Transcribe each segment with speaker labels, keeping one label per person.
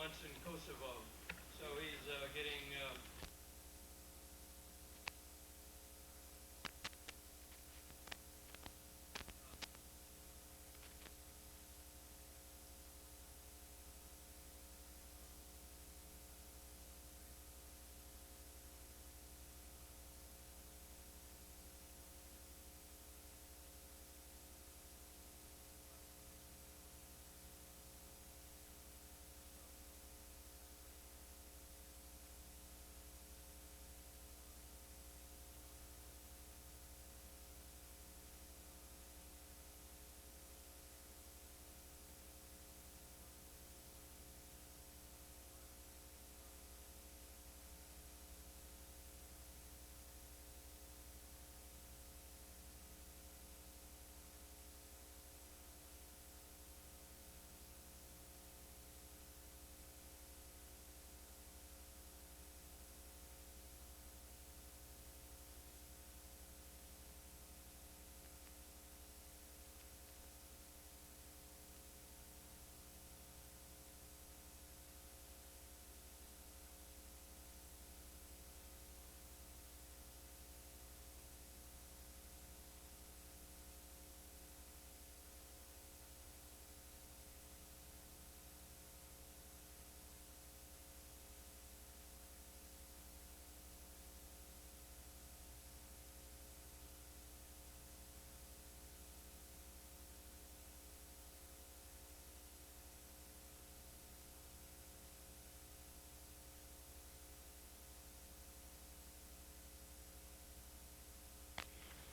Speaker 1: months in Kosovo. So he's getting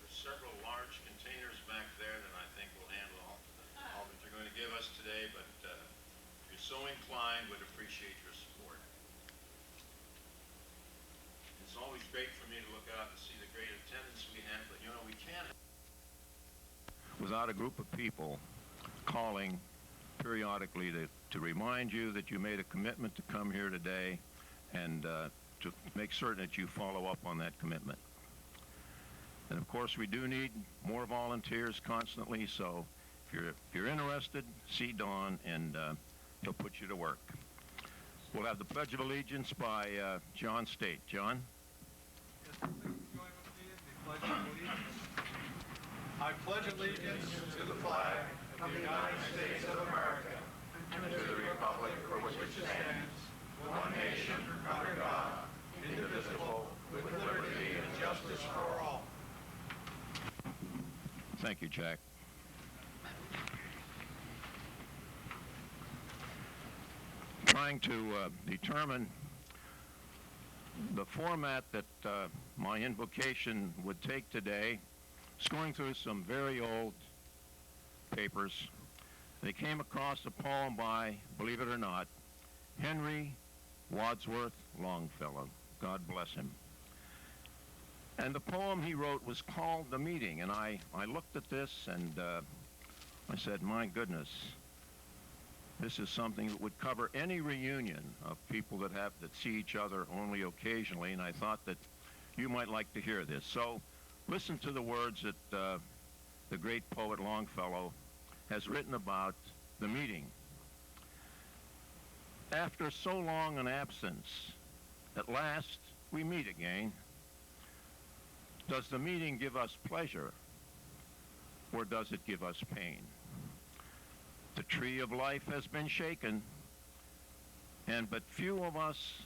Speaker 2: several large containers back there that I think will handle all that you're going to give us today, but if you're so inclined, would appreciate your support. It's always great for me to look out and see the great attendance we have, but you know, we can't without a group of people calling periodically to remind you that you made a commitment to come here today and to make certain that you follow up on that commitment. And of course, we do need more volunteers constantly, so if you're interested, see Don, and he'll put you to work. We'll have the Pledge of Allegiance by John State. John?
Speaker 3: Yes, sir. Please join with me in the Pledge of Allegiance. I pledge allegiance to the flag of the United States of America and to the republic for which it stands, one nation, under God, indivisible, with liberty and justice for all.
Speaker 2: Thank you, Jack. Trying to determine the format that my invocation would take today, is going through some very old papers. They came across a poem by, believe it or not, Henry Wadsworth Longfellow. God bless him. And the poem he wrote was called The Meeting, and I looked at this and I said, my goodness, this is something that would cover any reunion of people that see each other only occasionally, and I thought that you might like to hear this. So listen to the words that the great poet Longfellow has written about the meeting. After so long an absence, at last we meet again. Does the meeting give us pleasure, or does it give us pain? The tree of life has been shaken, and but few of us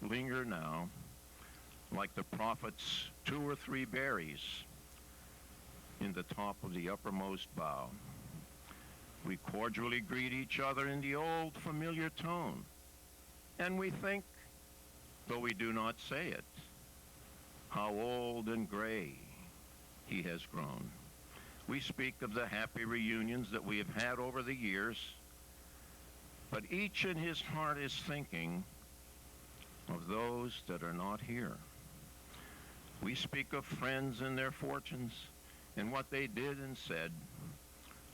Speaker 2: linger now, like the prophet's 2 or 3 berries in the top of the uppermost bough. We cordially greet each other in the old familiar tone, and we think, though we do not say it, how old and gray he has grown. We speak of the happy reunions that we have had over the years, but each in his heart is thinking of those that are not here. We speak of friends and their fortunes and what they did and said,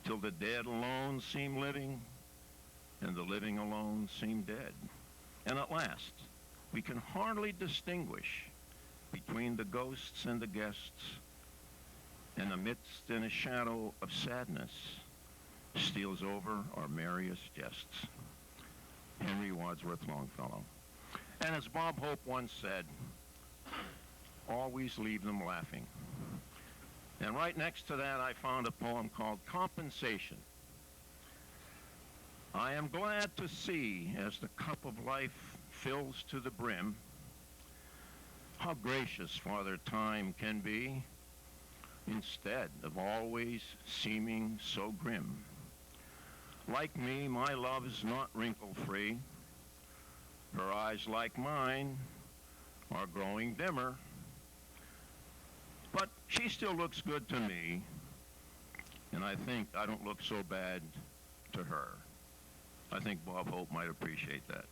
Speaker 2: till the dead alone seem living and the living alone seem dead. And at last, we can hardly distinguish between the ghosts and the guests, and amidst in a shadow of sadness steals over our merriest jests. Henry Wadsworth Longfellow. And as Bob Hope once said, always leave them laughing. And right next to that, I found a poem called Compensation. I am glad to see, as the cup of life fills to the brim, how gracious Father Time can be, instead of always seeming so grim. Like me, my love is not wrinkle-free. Her eyes, like mine, are growing dimmer. But she still looks good to me, and I think I don't look so bad to her. I think Bob Hope might appreciate that.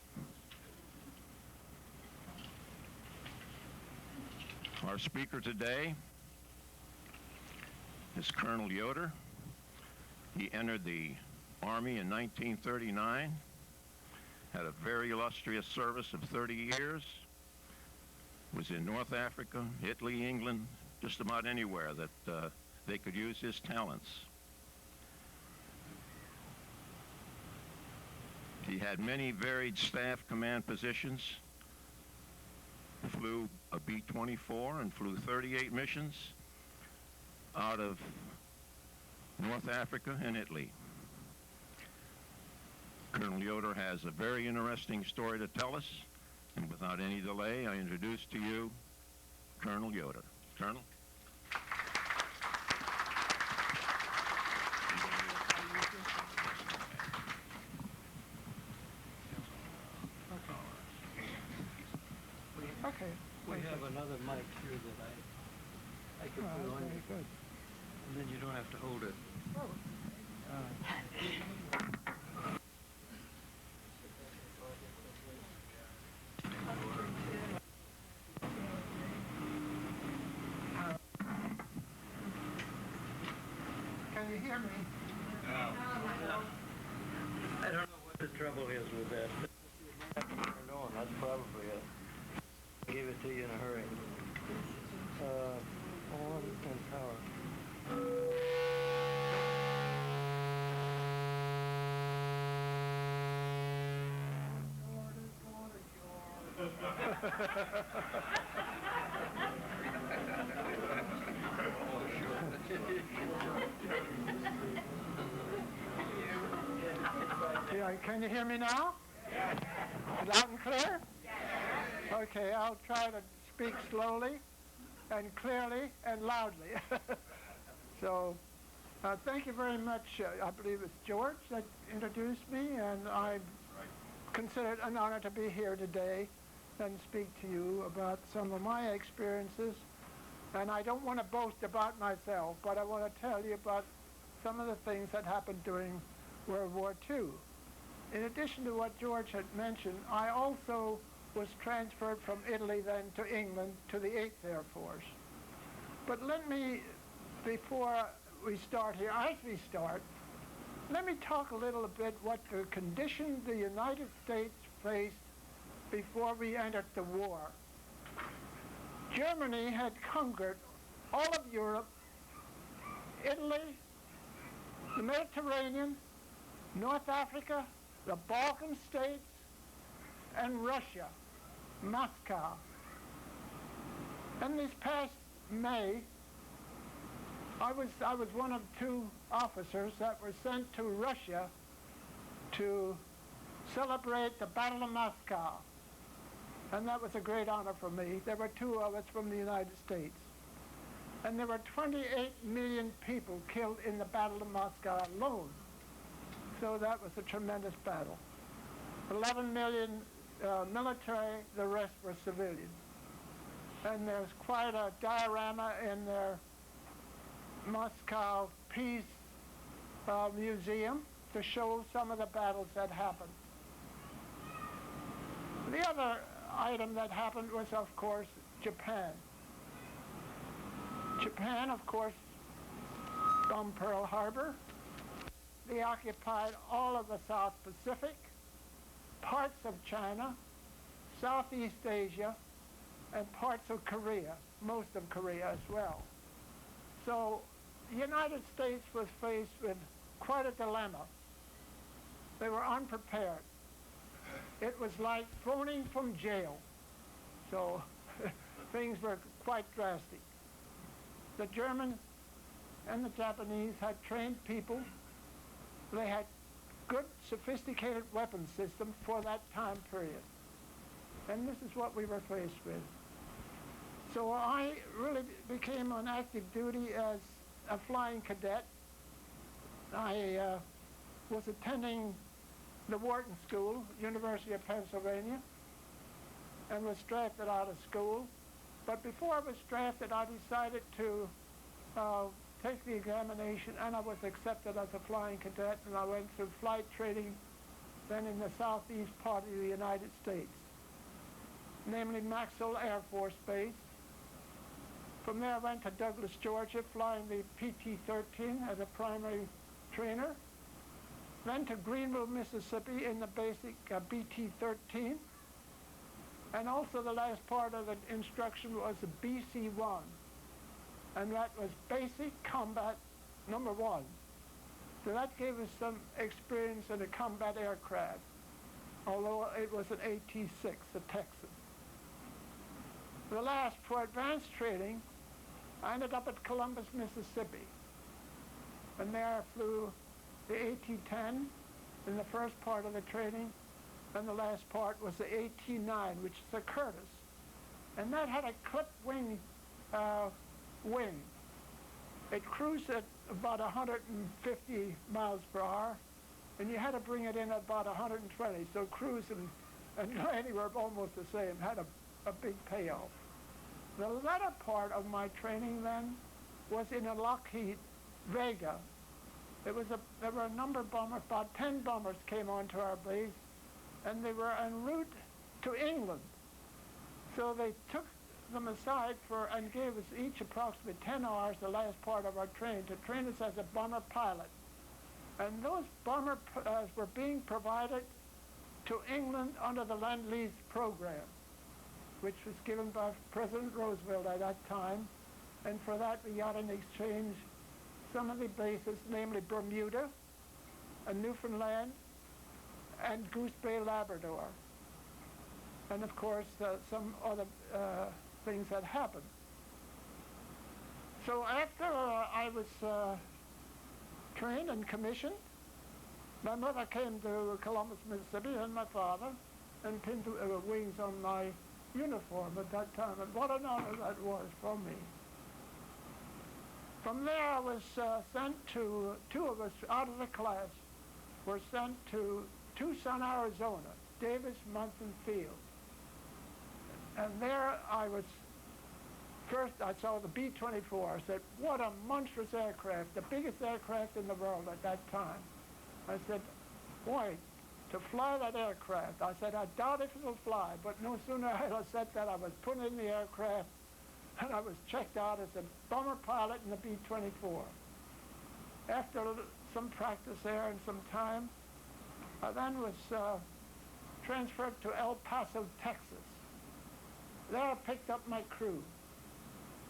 Speaker 2: Our speaker today is Colonel Yoder. He entered the Army in 1939, had a very illustrious service of 30 years, was in North Africa, Italy, England, just about anywhere that they could use his talents. He had many varied staff command positions, flew a B-24 and flew 38 missions out of North Africa and Italy. Colonel Yoder has a very interesting story to tell us, and without any delay, I introduce to you Colonel Yoder. Colonel?
Speaker 4: Okay.
Speaker 1: We have another mic here that I can put on you,
Speaker 4: Good.
Speaker 1: and then you don't have to hold it.
Speaker 4: Can you hear me?
Speaker 1: I don't know what the trouble is with that. Turned on, that's probably it. I gave it to you in a hurry. On and power.
Speaker 4: Yeah, can you hear me now? Loud and clear? Okay, I'll try to speak slowly and clearly and loudly. So, thank you very much. I believe it's George that introduced me, and I consider it an honor to be here today and speak to you about some of my experiences. And I don't want to boast about myself, but I want to tell you about some of the things that happened during World War II. In addition to what George had mentioned, I also was transferred from Italy then to England to the 8th Air Force. But let me, before we start here, as we start, let me talk a little bit what the conditions the United States faced before we entered the war. Germany had conquered all of Europe, Italy, the Mediterranean, North Africa, the Balkan states, and Russia, Moscow. And this past May, I was one of 2 officers that were sent to Russia to celebrate the Battle of Moscow. And that was a great honor for me. There were 2 of us from the United States. And there were 28 million people killed in the Battle of Moscow alone. So that was a tremendous battle. 11 million military, the rest were civilians. And there's quite a diorama in their Moscow Peace Museum to show some of the battles that happened. The other item that happened was, of course, Japan. Japan, of course, bombed Pearl Harbor. They occupied all of the South Pacific, parts of China, Southeast Asia, and parts of Korea, most of Korea as well. So the United States was faced with quite a dilemma. They were unprepared. it was like phoning from jail. So things were quite drastic. The Germans and the Japanese had trained people. They had good, sophisticated weapon systems for that time period. And this is what we were faced with. So I really became on active duty as a flying cadet. I was attending the Wharton School, University of Pennsylvania, and was drafted out of school. But before I was drafted, I decided to take the examination, and I was accepted as a flying cadet, and I went through flight training then in the southeast part of the United States, namely Maxwell Air Force Base. From there I went to Douglas, Georgia, flying the PT-13 as a primary trainer. Then to Greenville, Mississippi in the basic BT-13. And also the last part of the instruction was the BC-1. And that was Basic Combat Number 1. So that gave us some experience in a combat aircraft, although it was an AT-6, a Texan. The last, for advanced training, I ended up at Columbus, Mississippi. And there I flew the AT-10 in the first part of the training, and the last part was the AT-9, which is a Curtiss. And that had a clipped wing. It cruised at about 150 miles per hour, and you had to bring it in at about 120. So cruise and landing were almost the same, had a big payoff. The latter part of my training then was in a Lockheed Vega. There were a number of bombers, about 10 bombers came onto our base, and they were en route to England. So they took them aside and gave us each approximately 10 hours, the last part of our training, to train us as a bomber pilot. And those bombers were being provided to England under the Lend-Lease program, which was given by President Roosevelt at that time. And for that we got in exchange some of the bases, namely Bermuda and Newfoundland and Goose Bay, Labrador. And of course some other things had happened. So after I was trained and commissioned, my mother came to Columbus, Mississippi, and my father, and pinned wings on my uniform at that time. And what an honor that was for me. From there I was sent to, two of us out of the class were sent to Tucson, Arizona, Davis Munson Field. And there I was, first I saw the B-24. I said, what a monstrous aircraft, the biggest aircraft in the world at that time. I said, boy, to fly that aircraft. I said, I doubt if it'll fly, but no sooner had I said that, I was put in the aircraft, and I was checked out as a bomber pilot in the B-24. After some practice there and some time, I then was transferred to El Paso, Texas. There I picked up my crew.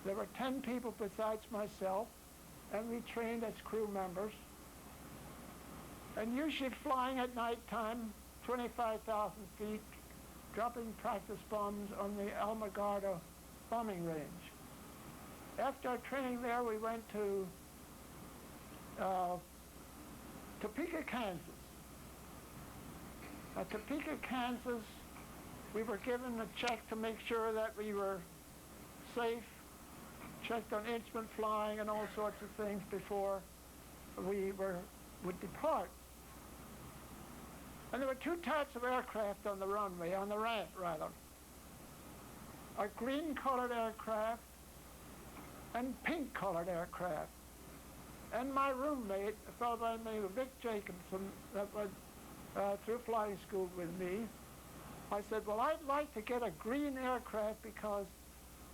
Speaker 4: There were 10 people besides myself, and we trained as crew members. And usually flying at night time, 25,000 feet, dropping practice bombs on the Alamogordo bombing range. After our training there, we went to Topeka, Kansas. At Topeka, Kansas, we were given a check to make sure that we were safe, checked on instrument flying and all sorts of things before we would depart. And there were two types of aircraft on the runway, on the ramp rather. A green-colored aircraft and pink-colored aircraft. And my roommate, a fellow by the name of Vic Jacobson, that went through flying school with me, I said, well, I'd like to get a green aircraft because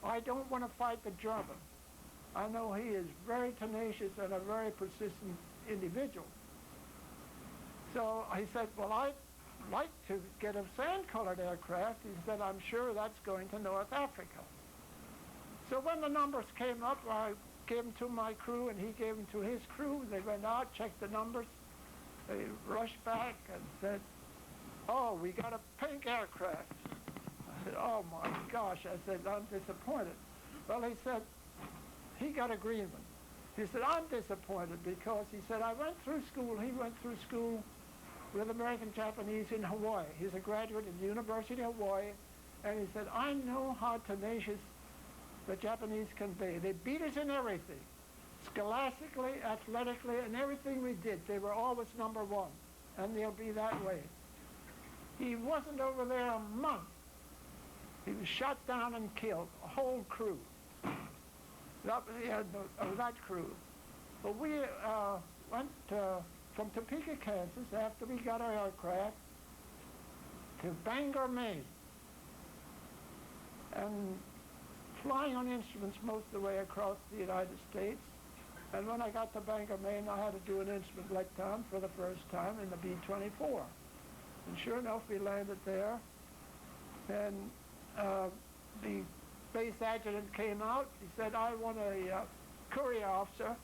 Speaker 4: I don't want to fight the German. I know he is very tenacious and a very persistent individual. So he said, well, I'd like to get a sand-colored aircraft. He said, I'm sure that's going to North Africa. So when the numbers came up, I gave them to my crew and he gave them to his crew. They went out, checked the numbers. They rushed back and said, "Oh, we got a pink aircraft." I said, "Oh my gosh," I said, "I'm disappointed." Well, he said, he got a green one. He said, "I'm disappointed because," he said, "I went through school," he went through school with American Japanese in Hawaii. He's a graduate of the University of Hawaii, and he said, "I know how tenacious the Japanese can be. They beat us in everything. Scholastically, athletically, and everything we did. They were always number one, and they'll be that way." He wasn't over there a month. He was shot down and killed, a whole crew. That was the end of that crew. But we went from Topeka, Kansas, after we got our aircraft, to Bangor, Maine, and flying on instruments most of the way across the United States. And when I got to Bangor, Maine, I had to do an instrument letdown for the first time in the B-24. And sure enough, we landed there, and the base adjutant came out. He said, "I want a courier officer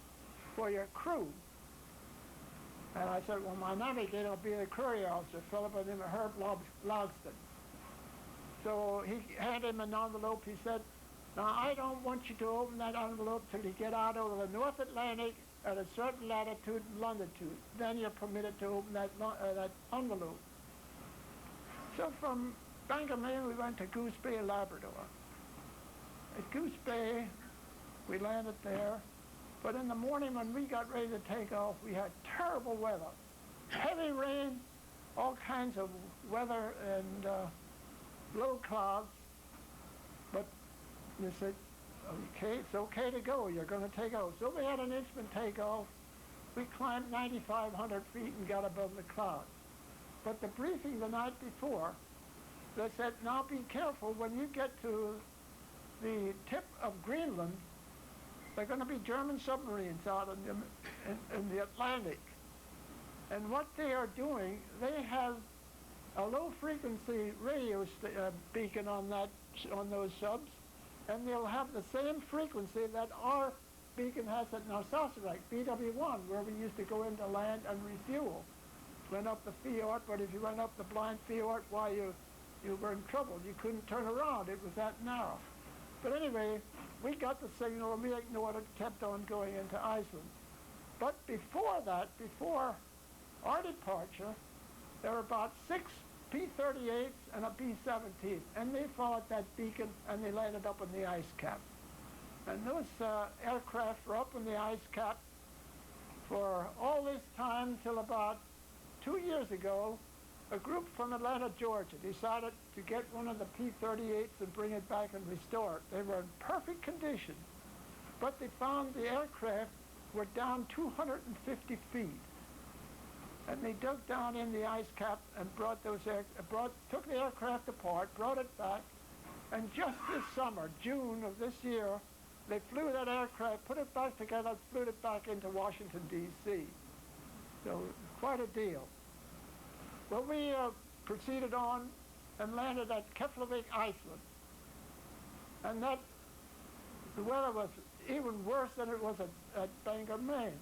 Speaker 4: for your crew." And I said, "Well, my navigator will be the courier officer, a fellow by the name of Herb Logston." So he handed him an envelope. He said, "Now, I don't want you to open that envelope till you get out over the North Atlantic at a certain latitude and longitude. Then you're permitted to open that envelope." So from Bangor, Maine, we went to Goose Bay, Labrador. At Goose Bay, we landed there. But in the morning when we got ready to take off, we had terrible weather. Heavy rain, all kinds of weather, and low clouds. But they said, "Okay, it's okay to go. You're going to take off." So we had an instrument takeoff. We climbed 9,500 feet and got above the clouds. But the briefing the night before, they said, "Now be careful when you get to the tip of Greenland. There are going to be German submarines out in the Atlantic. And what they are doing, they have a low-frequency radio beacon on those subs, and they'll have the same frequency that our beacon has at Narsarsuaq, BW1, where we used to go into land and refuel. Went up the fjord, but if you went up the blind fjord, why, you were in trouble. You couldn't turn around. It was that narrow." But anyway, we got the signal, and we ignored it, kept on going into Iceland. But before that, before our departure, there were about 6 P-38s and a B-17, and they followed that beacon, and they landed up in the ice cap. And those aircraft were up in the ice cap for all this time till about 2 years ago. A group from Atlanta, Georgia, decided to get one of the P-38s and bring it back and restore it. They were in perfect condition, but they found the aircraft were down 250 feet. And they dug down in the ice cap and took the aircraft apart, brought it back, and just this summer, June of this year, they flew that aircraft, put it back together, flew it back into Washington, D.C. So quite a deal. Well, we proceeded on and landed at Keflavik, Iceland. And the weather was even worse than it was at Bangor, Maine.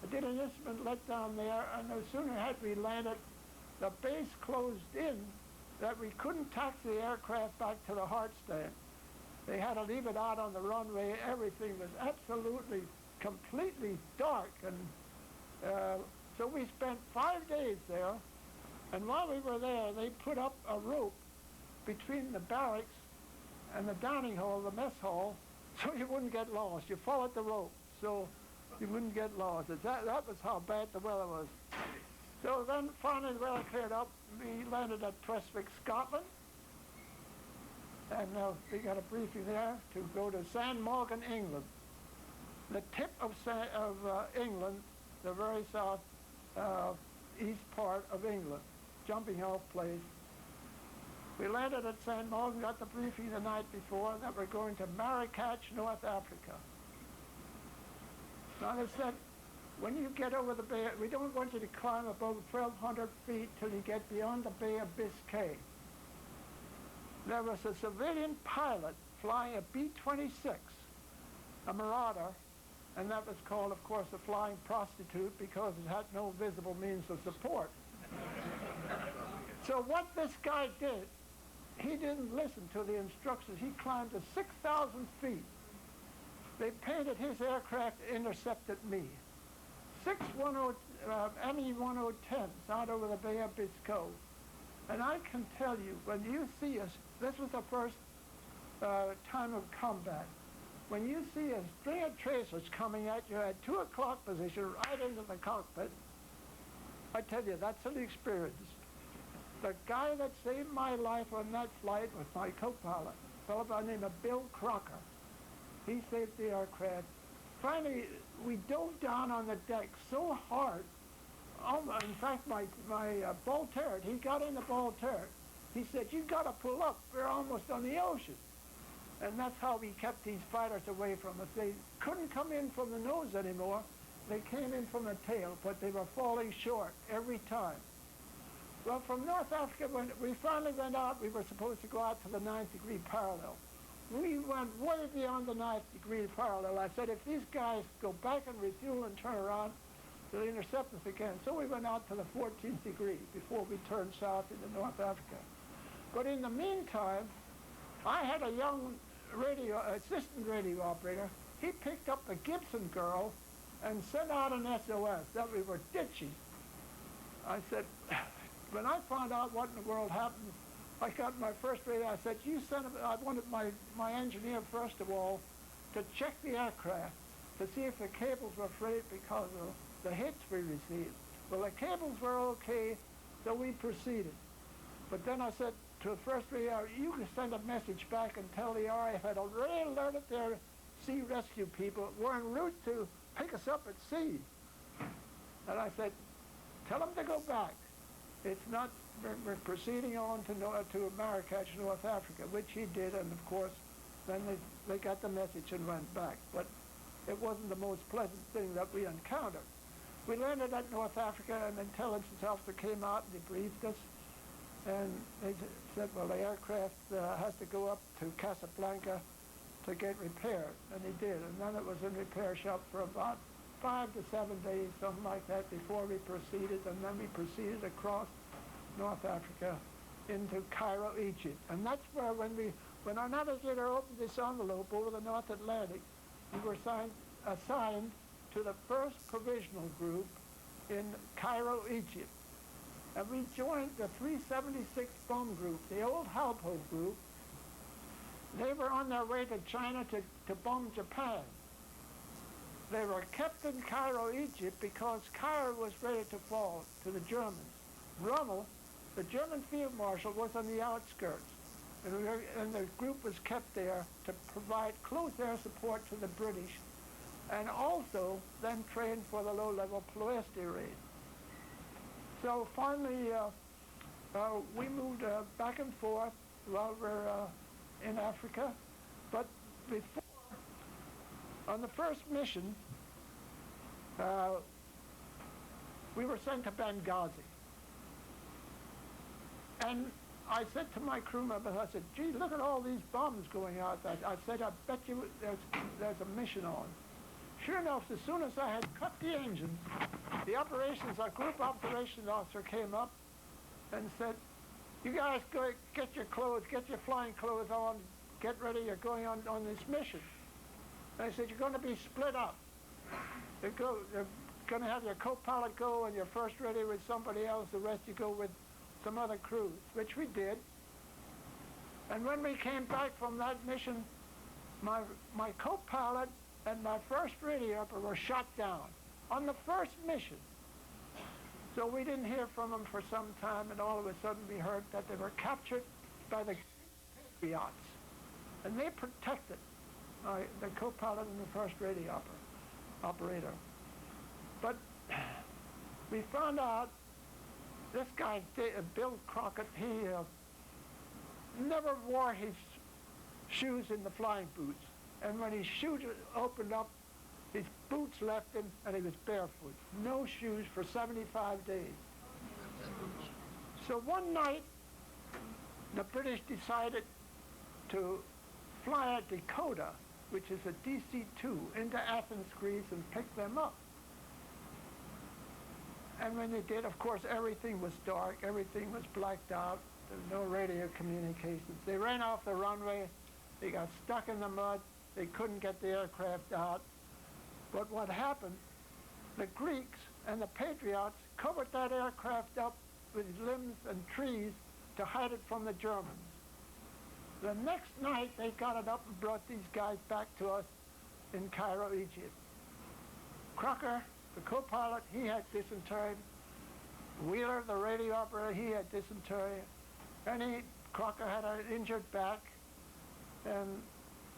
Speaker 4: I did an instrument letdown there, and no sooner had we landed, the base closed in that we couldn't taxi the aircraft back to the hard stand. They had to leave it out on the runway. Everything was absolutely, completely dark. And so we spent 5 days there. And while we were there, they put up a rope between the barracks and the dining hall, the mess hall, so you wouldn't get lost. You followed the rope, so you wouldn't get lost. That was how bad the weather was. So then finally the weather cleared up. We landed at Prestwick, Scotland. And we got a briefing there to go to San Morgan, England. The tip of England, the very south east part of England. Jumping off place. We landed at San Morgan, got the briefing the night before that we're going to Marrakech, North Africa. Now they said, when you get over the Bay, we don't want you to climb above 1,200 feet till you get beyond the Bay of Biscay. There was a civilian pilot flying a B-26, a Marauder, and that was called, of course, a flying prostitute because it had no visible means of support. So what this guy did, he didn't listen to the instructions. He climbed to 6,000 feet. They painted his aircraft, intercepted me. ME-1010s out over the Bay of Biscoe. And I can tell you, when you see us, this was the first time of combat. When you see a string of tracers coming at you at 2 o'clock position right into the cockpit, I tell you, that's an experience. The guy that saved my life on that flight was my co-pilot, a fellow by the name of Bill Crocker. He saved the aircraft. Finally, we dove down on the deck so hard. In fact, my ball turret, he got in the ball turret. He said, "You got to pull up. We're almost on the ocean." And that's how we kept these fighters away from us. They couldn't come in from the nose anymore. They came in from the tail, but they were falling short every time. Well, from North Africa, when we finally went out, we were supposed to go out to the 9th degree parallel. We went way beyond the 9th degree parallel. I said, if these guys go back and refuel and turn around, they'll intercept us again. So we went out to the 14th degree before we turned south into North Africa. But in the meantime, I had a young assistant radio operator. He picked up the Gibson girl and sent out an SOS that we were ditching. I said, when I found out what in the world happened, I got my first radio. I said, I wanted my engineer, first of all, to check the aircraft to see if the cables were frayed because of the hits we received. Well, the cables were okay, so we proceeded. But then I said to the first radio, you can send a message back and tell the RAF had already alerted their sea rescue people were en route to pick us up at sea. And I said, tell them to go back. It's not, we're proceeding on to Marrakech, North Africa, which he did, and of course, then they got the message and went back. But it wasn't the most pleasant thing that we encountered. We landed at North Africa, and the intelligence officer came out and debriefed us, and they said, well, the aircraft has to go up to Casablanca to get repaired, and he did. And then it was in repair shop for about 5 to 7 days, something like that, before we proceeded, and then we proceeded across North Africa into Cairo, Egypt. And that's where, when our navigator opened this envelope over the North Atlantic, we were assigned to the 1st Provisional Group in Cairo, Egypt. And we joined the 376 Bomb Group, the old Halpo group. They were on their way to China to bomb Japan. They were kept in Cairo, Egypt, because Cairo was ready to fall to the Germans. Rommel, the German field marshal, was on the outskirts, and the group was kept there to provide close air support to the British, and also then trained for the low-level Ploesti raid. So finally, we moved back and forth while we're in Africa, but before, on the first mission, we were sent to Benghazi. And I said to my crew members, I said, gee, look at all these bombs going out. I said, I bet you there's a mission on. Sure enough, as soon as I had cut the engines, our group operations officer came up and said, you guys go get your clothes, get your flying clothes on, get ready, you're going on this mission. And I said, you're going to be split up. They're going to have your co-pilot go and your first radio with somebody else, the rest you go with some other crews, which we did. And when we came back from that mission, my co-pilot and my first radio operator were shot down on the first mission. So we didn't hear from them for some time, and all of a sudden we heard that they were captured by the Patriots. And they protected the co-pilot and the first radio operator. But we found out this guy, Bill Crockett, he never wore his shoes in the flying boots. And when his shoes opened up, his boots left him, and he was barefoot. No shoes for 75 days. So one night, the British decided to fly a Dakota, which is a DC-2, into Athens, Greece, and pick them up. And when they did, of course, everything was dark, everything was blacked out, there was no radio communications. They ran off the runway, they got stuck in the mud, they couldn't get the aircraft out. But what happened, the Greeks and the Patriots covered that aircraft up with limbs and trees to hide it from the Germans. The next night, they got it up and brought these guys back to us in Cairo, Egypt. Crocker, the co-pilot, he had dysentery. Wheeler, the radio operator, he had dysentery. And Crocker had an injured back, and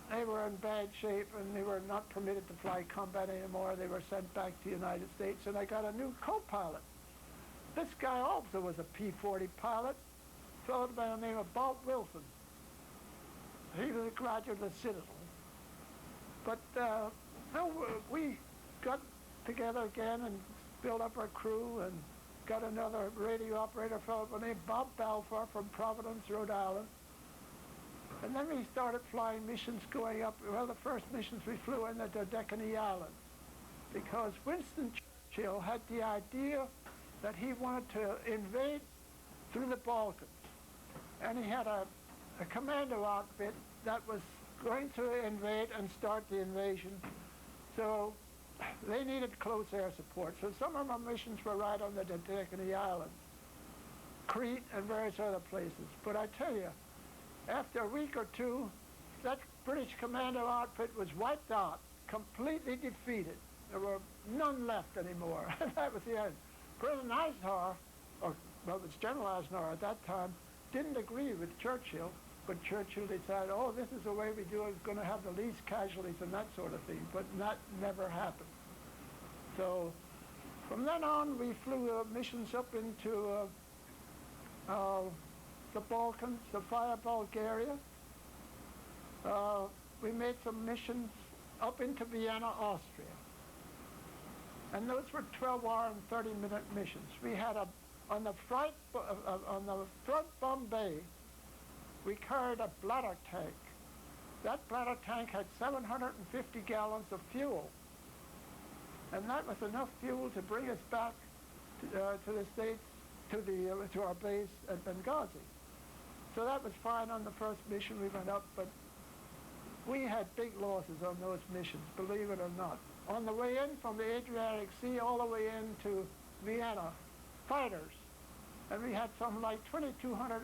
Speaker 4: they were in bad shape, and they were not permitted to fly combat anymore. They were sent back to the United States, and I got a new co-pilot. This guy also was a P-40 pilot, a fellow by the name of Bob Wilson. He was a graduate of Citadel. But we got together again and built up our crew and got another radio operator fellow named Bob Balfour from Providence, Rhode Island. And then we started flying missions going up. Well, the first missions we flew in the Dodecanese Islands because Winston Churchill had the idea that he wanted to invade through the Balkans. And he had a commando outfit that was going to invade and start the invasion. So they needed close air support. So some of our missions were right on the Dodecanese Islands, Crete and various other places. But I tell you, after a week or two, that British commando outfit was wiped out, completely defeated. There were none left anymore. And that was the end. President Eisenhower, well, it was General Eisenhower at that time, didn't agree with Churchill, but Churchill decided, oh, this is the way we do it, it's going to have the least casualties and that sort of thing, but that never happened. So from then on, we flew missions up into the Balkans, the Fire Bulgaria. We made some missions up into Vienna, Austria. And those were 12-hour and 30-minute missions. We had on the front Bombay, we carried a bladder tank. That bladder tank had 750 gallons of fuel. And that was enough fuel to bring us back to the States, to our base at Benghazi. So that was fine on the first mission we went up, but we had big losses on those missions, believe it or not. On the way in from the Adriatic Sea all the way into Vienna, fighters. And we had something like 2,200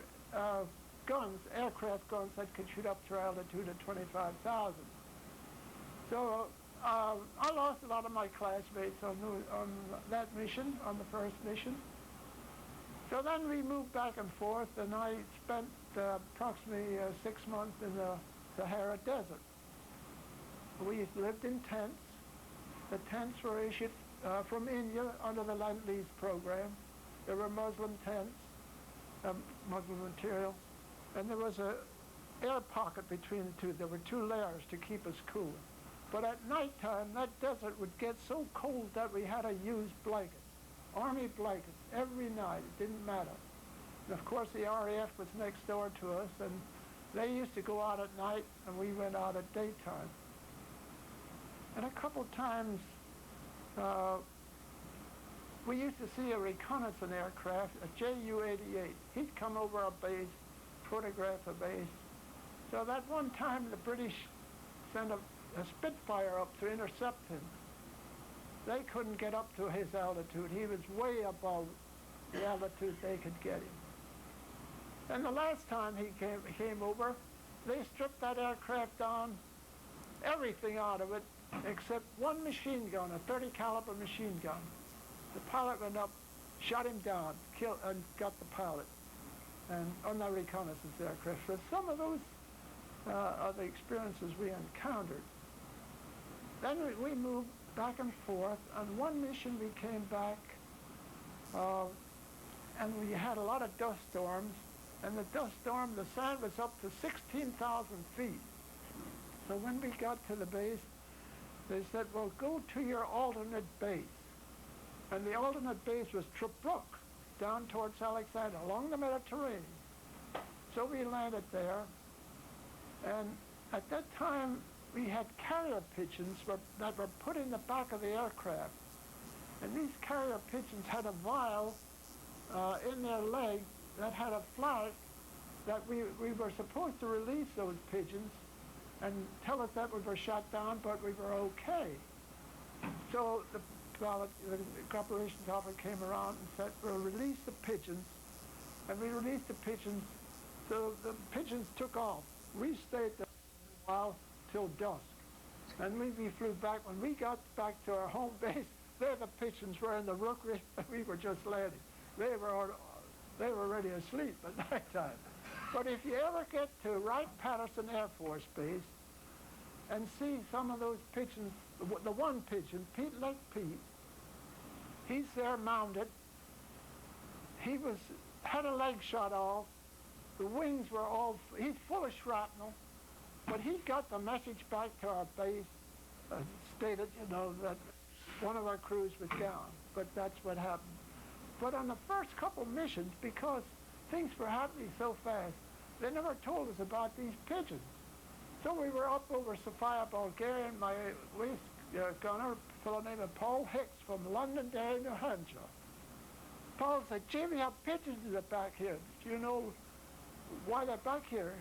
Speaker 4: guns, aircraft guns that could shoot up to an altitude of 25,000. So I lost a lot of my classmates on that mission, on the first mission. So then we moved back and forth, and I spent approximately 6 months in the Sahara Desert. We lived in tents. The tents were issued from India under the Lend-Lease program. There were Muslim tents, Muslim material, and there was an air pocket between the two. There were two layers to keep us cool. But at nighttime, that desert would get so cold that we had to use blankets, Army blankets, every night. It didn't matter. And of course, the RAF was next door to us, and they used to go out at night, and we went out at daytime. And a couple times, we used to see a reconnaissance aircraft, a Ju-88. He'd come over our base, photograph the base. So that one time, the British sent a Spitfire up to intercept him. They couldn't get up to his altitude. He was way above the altitude they could get him. And the last time he came over, they stripped that aircraft down, everything out of it, except one machine gun, a 30 caliber machine gun. The pilot went up, shot him down, killed, and got the pilot, and on the reconnaissance aircraft. So some of those are the experiences we encountered. Then we moved back and forth. On one mission we came back, and we had a lot of dust storms, and the dust storm, the sand was up to 16,000 feet. So when we got to the base, they said, well, go to your alternate base. And the alternate base was Tobruk, down towards Alexandria, along the Mediterranean. So we landed there, and at that time, we had carrier pigeons that were put in the back of the aircraft. And these carrier pigeons had a vial in their leg that had a flag that we were supposed to release those pigeons and tell us that we were shot down, but we were okay. So the operations officer came around and said, we'll release the pigeons. And we released the pigeons. So the pigeons took off. We stayed there a while till dusk. And we flew back. When we got back to our home base, there the pigeons were in the rookery, and we were just landing. They were already asleep at night time. But if you ever get to Wright-Patterson Air Force Base and see some of those pigeons, the one pigeon, Lake Pete, he's there mounted. He had a leg shot off. The wings were all, he's full of shrapnel. But he got the message back to our base, stated, that one of our crews was down. But that's what happened. But on the first couple missions, because things were happening so fast, they never told us about these pigeons. So we were up over Sofia, Bulgaria, and my waist gunner, a fellow named Paul Hicks from Londonderry, New Hampshire. Paul said, "Gee, we have pigeons in the back here. Do you know why they're back here?"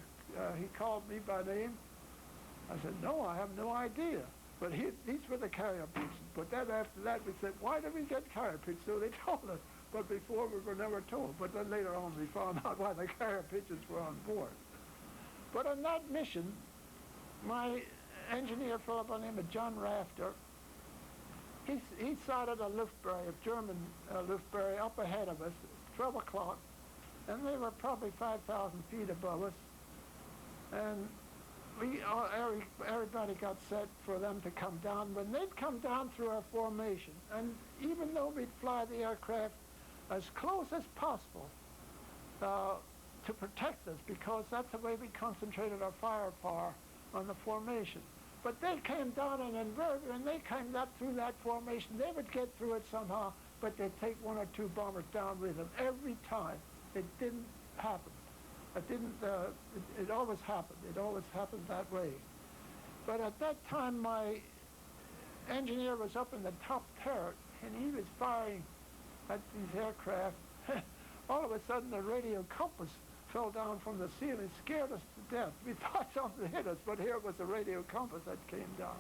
Speaker 4: He called me by name. I said, "No, I have no idea." But these were the carrier pigeons. But then after that, we said, "Why did we get carrier pigeons?" So they told us. But before, we were never told. But then later on, we found out why the carrier pigeons were on board. But on that mission, my engineer, fellow by the name of John Rafter, he sighted a Luftberry, a German Luftberry, up ahead of us, 12 o'clock. And they were probably 5,000 feet above us. And everybody got set for them to come down. When they'd come down through our formation, and even though we'd fly the aircraft as close as possible to protect us, because that's the way we concentrated our firepower on the formation. But they came down, and invariably, when they came through that formation, they would get through it somehow, but they'd take one or two bombers down with them every time. It didn't happen. It always happened. It always happened that way. But at that time, my engineer was up in the top turret, and he was firing at these aircraft. All of a sudden, the radio compass fell down from the ceiling, scared us to death. We thought something hit us, but here it was the radio compass that came down.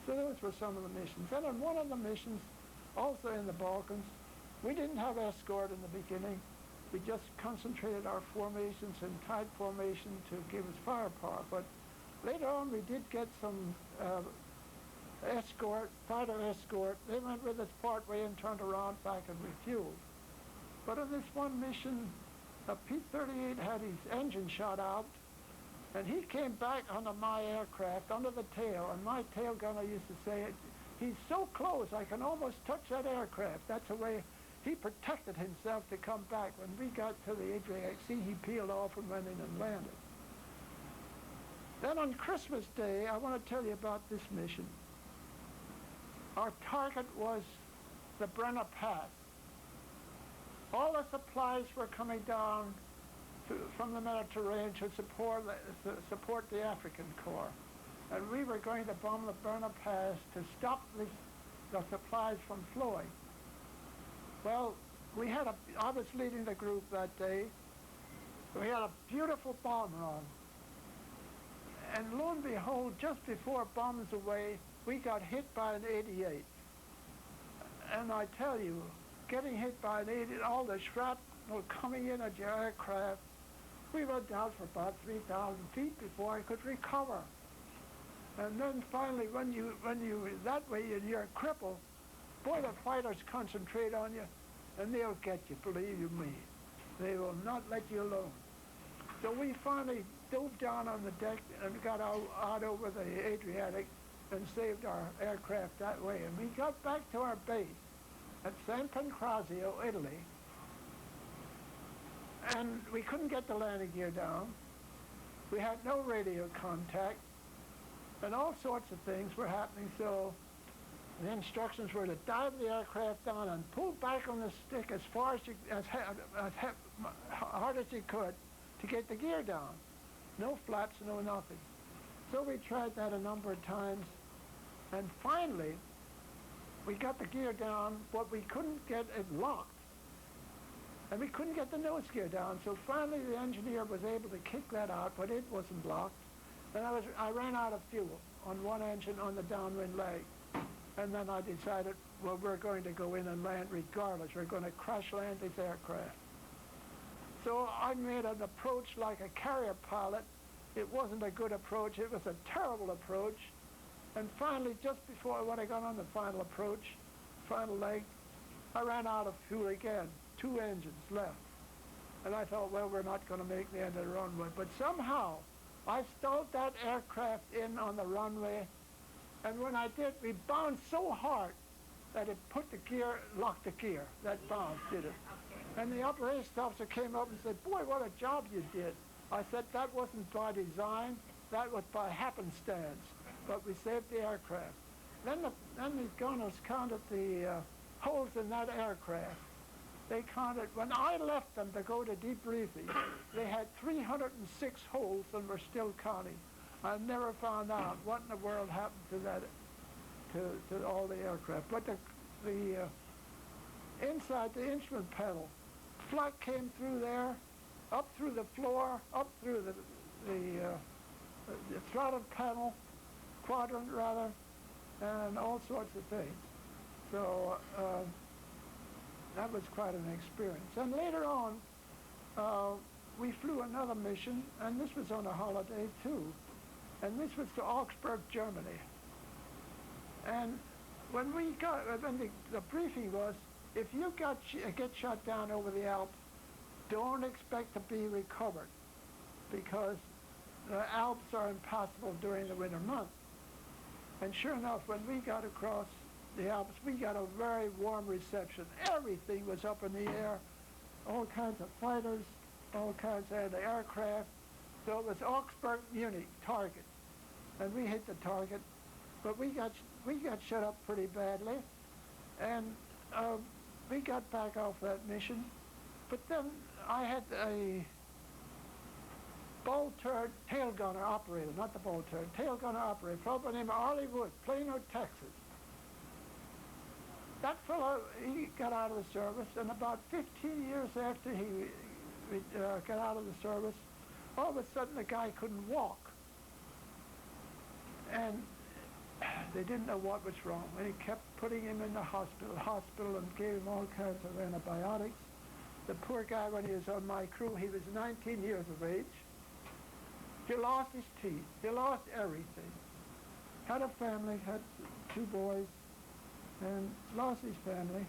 Speaker 4: So those were some of the missions. And on one of the missions, also in the Balkans, we didn't have escort in the beginning. We just concentrated our formations in tight formation to give us firepower. But later on, we did get some escort, fighter escort. They went with us part way and turned around back and refueled. But on this one mission, P-38 had his engine shot out, and he came back under my aircraft, under the tail, and my tail gunner used to say, "He's so close, I can almost touch that aircraft." That's the way he protected himself to come back. When we got to the Adriatic Sea, he peeled off and went in and landed. Then on Christmas Day, I want to tell you about this mission. Our target was the Brenner Pass. All the supplies were coming down from the Mediterranean to support the African Corps. And we were going to bomb the Brenner Pass to stop the supplies from flowing. Well, I was leading the group that day. We had a beautiful bomb run. And lo and behold, just before bombs away, we got hit by an 88. And I tell you, getting hit by an 88, all the shrapnel coming in at your aircraft, we went down for about 3,000 feet before I could recover. And then finally, when you that way and you're crippled, boy, the fighters concentrate on you, and they'll get you, believe you me. They will not let you alone. So we finally dove down on the deck and got out over the Adriatic and saved our aircraft that way. And we got back to our base at San Pancrazio, Italy, and we couldn't get the landing gear down. We had no radio contact, and all sorts of things were happening. So the instructions were to dive the aircraft down and pull back on the stick as hard as you could to get the gear down. No flaps, no nothing. So we tried that a number of times, and finally, we got the gear down, but we couldn't get it locked. And we couldn't get the nose gear down, so finally the engineer was able to kick that out, but it wasn't locked. And I ran out of fuel on one engine on the downwind leg. And then I decided, well, we're going to go in and land regardless. We're going to crash land this aircraft. So I made an approach like a carrier pilot. It wasn't a good approach. It was a terrible approach. And finally, just before when I got on the final approach, final leg, I ran out of fuel again. 2 engines left. And I thought, well, we're not going to make the end of the runway. But somehow, I stalled that aircraft in on the runway. And when I did, we bounced so hard that it put the gear, locked the gear. That bounce did it. And the operations officer came up and said, boy, what a job you did. I said, that wasn't by design, that was by happenstance. But we saved the aircraft. Then the gunners counted the holes in that aircraft. They counted, when I left them to go to debriefing, they had 306 holes and were still counting. I never found out what in the world happened to that, to all the aircraft. But the inside the instrument panel, flak came through there, up through the floor, up through the throttle panel, quadrant rather, and all sorts of things. So that was quite an experience. And later on, we flew another mission, and this was on a holiday too. And this was to Augsburg, Germany. And when the briefing was, if you get shot down over the Alps, don't expect to be recovered, because the Alps are impassable during the winter months. And sure enough, when we got across the Alps, we got a very warm reception. Everything was up in the air, all kinds of fighters, all kinds of aircraft. So it was Augsburg, Munich, target. And we hit the target, but we got shut up pretty badly. And we got back off that mission. But then I had a ball turret tail gunner operator, not the ball turret, tail gunner operator, a fellow by the name of Arlie Wood, Plano, Texas. That fellow, he got out of the service, and about 15 years after he got out of the service, all of a sudden the guy couldn't walk. And they didn't know what was wrong. And he kept putting him in the hospital, and gave him all kinds of antibiotics. The poor guy, when he was on my crew, he was 19 years of age. He lost his teeth. He lost everything. Had a family, had 2 boys, and lost his family.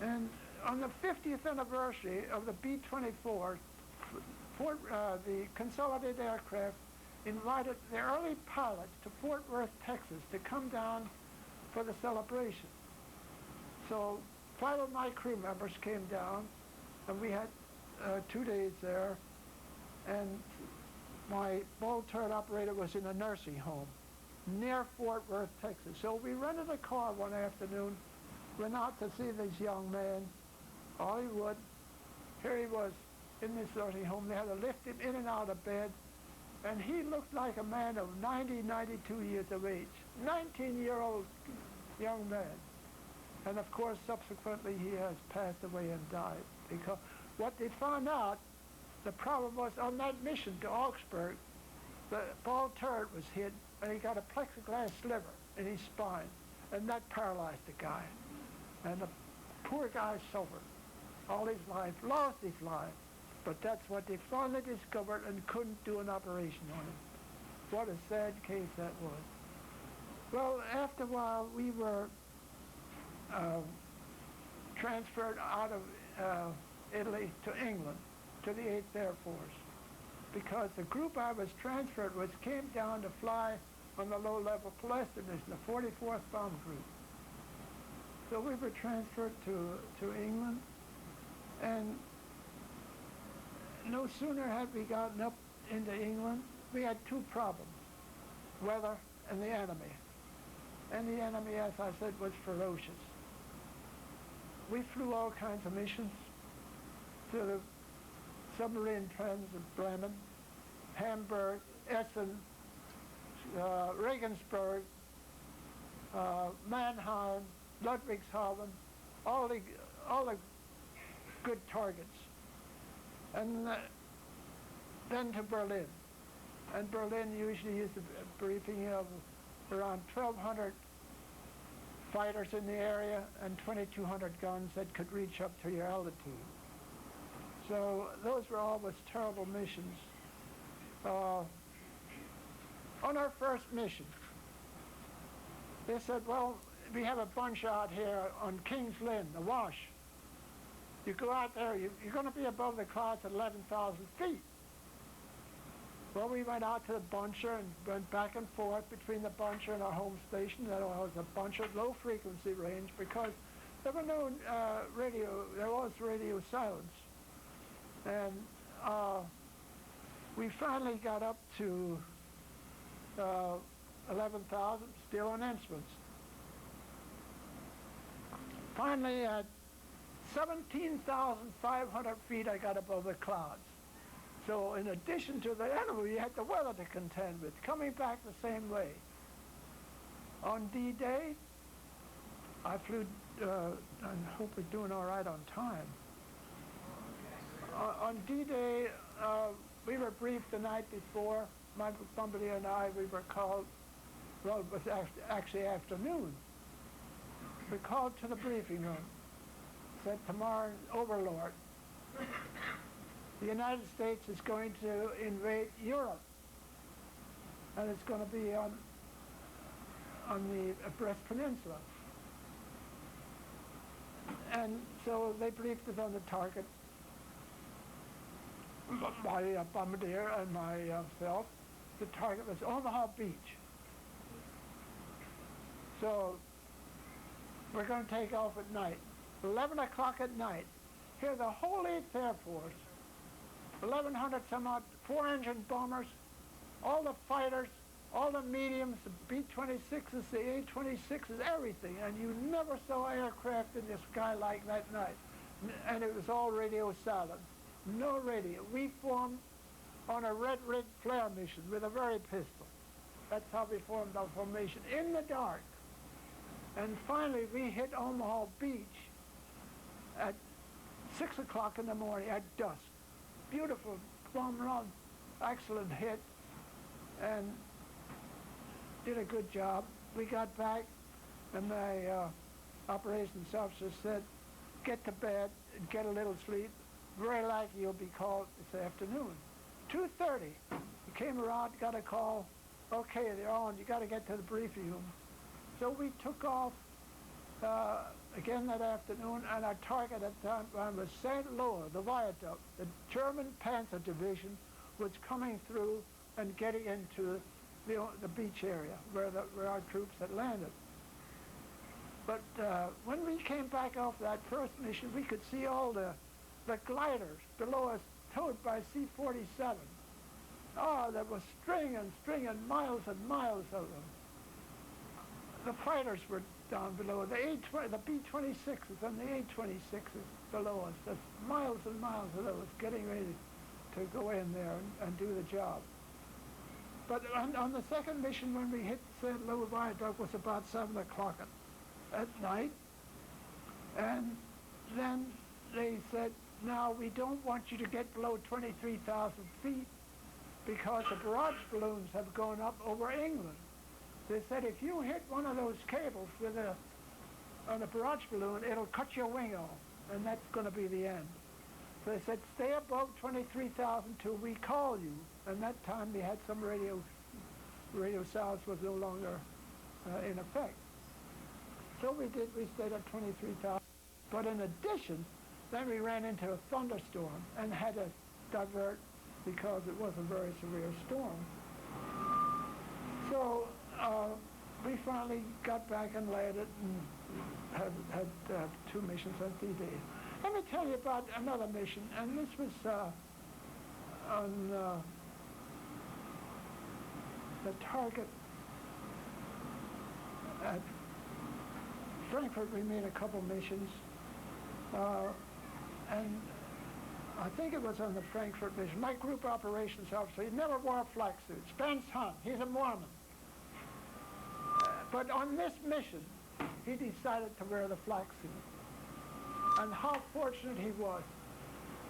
Speaker 4: And on the 50th anniversary of the B-24, the Consolidated Aircraft invited the early pilots to Fort Worth, Texas, to come down for the celebration. So 5 of my crew members came down, and we had 2 days there. And my ball turret operator was in a nursing home near Fort Worth, Texas. So we rented a car one afternoon, went out to see this young man, Ollie Wood. Here he was in this nursing home. They had to lift him in and out of bed. And he looked like a man of 90, 92 years of age. 19-year-old young man. And of course, subsequently, he has passed away and died. Because what they found out, the problem was on that mission to Augsburg, the ball turret was hit, and he got a plexiglass sliver in his spine. And that paralyzed the guy. And the poor guy suffered all his life, lost his life. But that's what they finally discovered, and couldn't do an operation on him. What a sad case that was. Well, after a while, we were transferred out of Italy to England, to the 8th Air Force, because the group I was transferred with came down to fly on the low-level Palestine mission, the 44th Bomb Group. So we were transferred to England, and no sooner had we gotten up into England, we had 2 problems, weather and the enemy. And the enemy, as I said, was ferocious. We flew all kinds of missions to the submarine trends of Bremen, Hamburg, Essen, Regensburg, Mannheim, Ludwigshafen, all the good targets. And then to Berlin. And Berlin usually used a briefing of around 1,200 fighters in the area and 2,200 guns that could reach up to your altitude. So those were always terrible missions. On our first mission, they said, well, we have a bunch out here on King's Lynn, the Wash. You go out there, you're going to be above the clouds at 11,000 feet. Well, we went out to the buncher and went back and forth between the buncher and our home station. That was a bunch of low frequency range because there were no radio, there was radio silence. And we finally got up to 11,000, still on instruments. Finally, at 17,500 feet, I got above the clouds. So in addition to the enemy, you had the weather to contend with, coming back the same way. On D-Day, I flew, I hope we're doing all right on time. On D-Day, we were briefed the night before. My Bombardier and I, we were called, well, it was actually afternoon. We called to the briefing room, said, tomorrow, Overlord, the United States is going to invade Europe, and it's going to be on the Brest Peninsula. And so they briefed us on the target. My Bombardier and myself, the target was Omaha Beach. So we're going to take off at night. 11 o'clock at night. Here the whole 8th Air Force, 1,100 some odd 4-engine bombers, all the fighters, all the mediums, the B-26s, the A-26s, everything. And you never saw aircraft in the sky like that night. And it was all radio silent. No radio. We formed on a red rig flare mission with a very pistol. That's how we formed our formation, in the dark. And finally, we hit Omaha Beach at 6 o'clock in the morning, at dusk. Beautiful bomb run, excellent hit, and did a good job. We got back, and my operations officer said, get to bed and get a little sleep. Very likely you'll be called this afternoon. 2:30, we came around, got a call. Okay, they're on, you got to get to the briefing room. So we took off again that afternoon, and our target at that time was St. Lohr, the viaduct. The German Panzer Division was coming through and getting into the beach area where our troops had landed. But when we came back off that first mission, we could see all the gliders below us towed by C-47. Oh, there was string and miles of them. The fighters were down below, the B-26s and the A-26s below us. That's miles and miles of those getting ready to go in there and do the job. But on the second mission, when we hit St. Louis Viaduct, was about 7 o'clock at night. And then they said, now we don't want you to get below 23,000 feet because the barrage balloons have gone up over England. They said if you hit one of those cables on a barrage balloon, it'll cut your wing off, and that's going to be the end. So they said stay above 23,000 till we call you. And that time we had some radio silence was no longer in effect. So we stayed at 23,000. But in addition, then we ran into a thunderstorm and had to divert because it was a very severe storm. So we finally got back and landed and had 2 missions on D-Day. Let me tell you about another mission, and this was on the target at Frankfurt. We made a couple missions, and I think it was on the Frankfurt mission. My group operations officer, he never wore a flak suit. Spence Hunt, he's a Mormon. But on this mission, he decided to wear the flak suit. And how fortunate he was.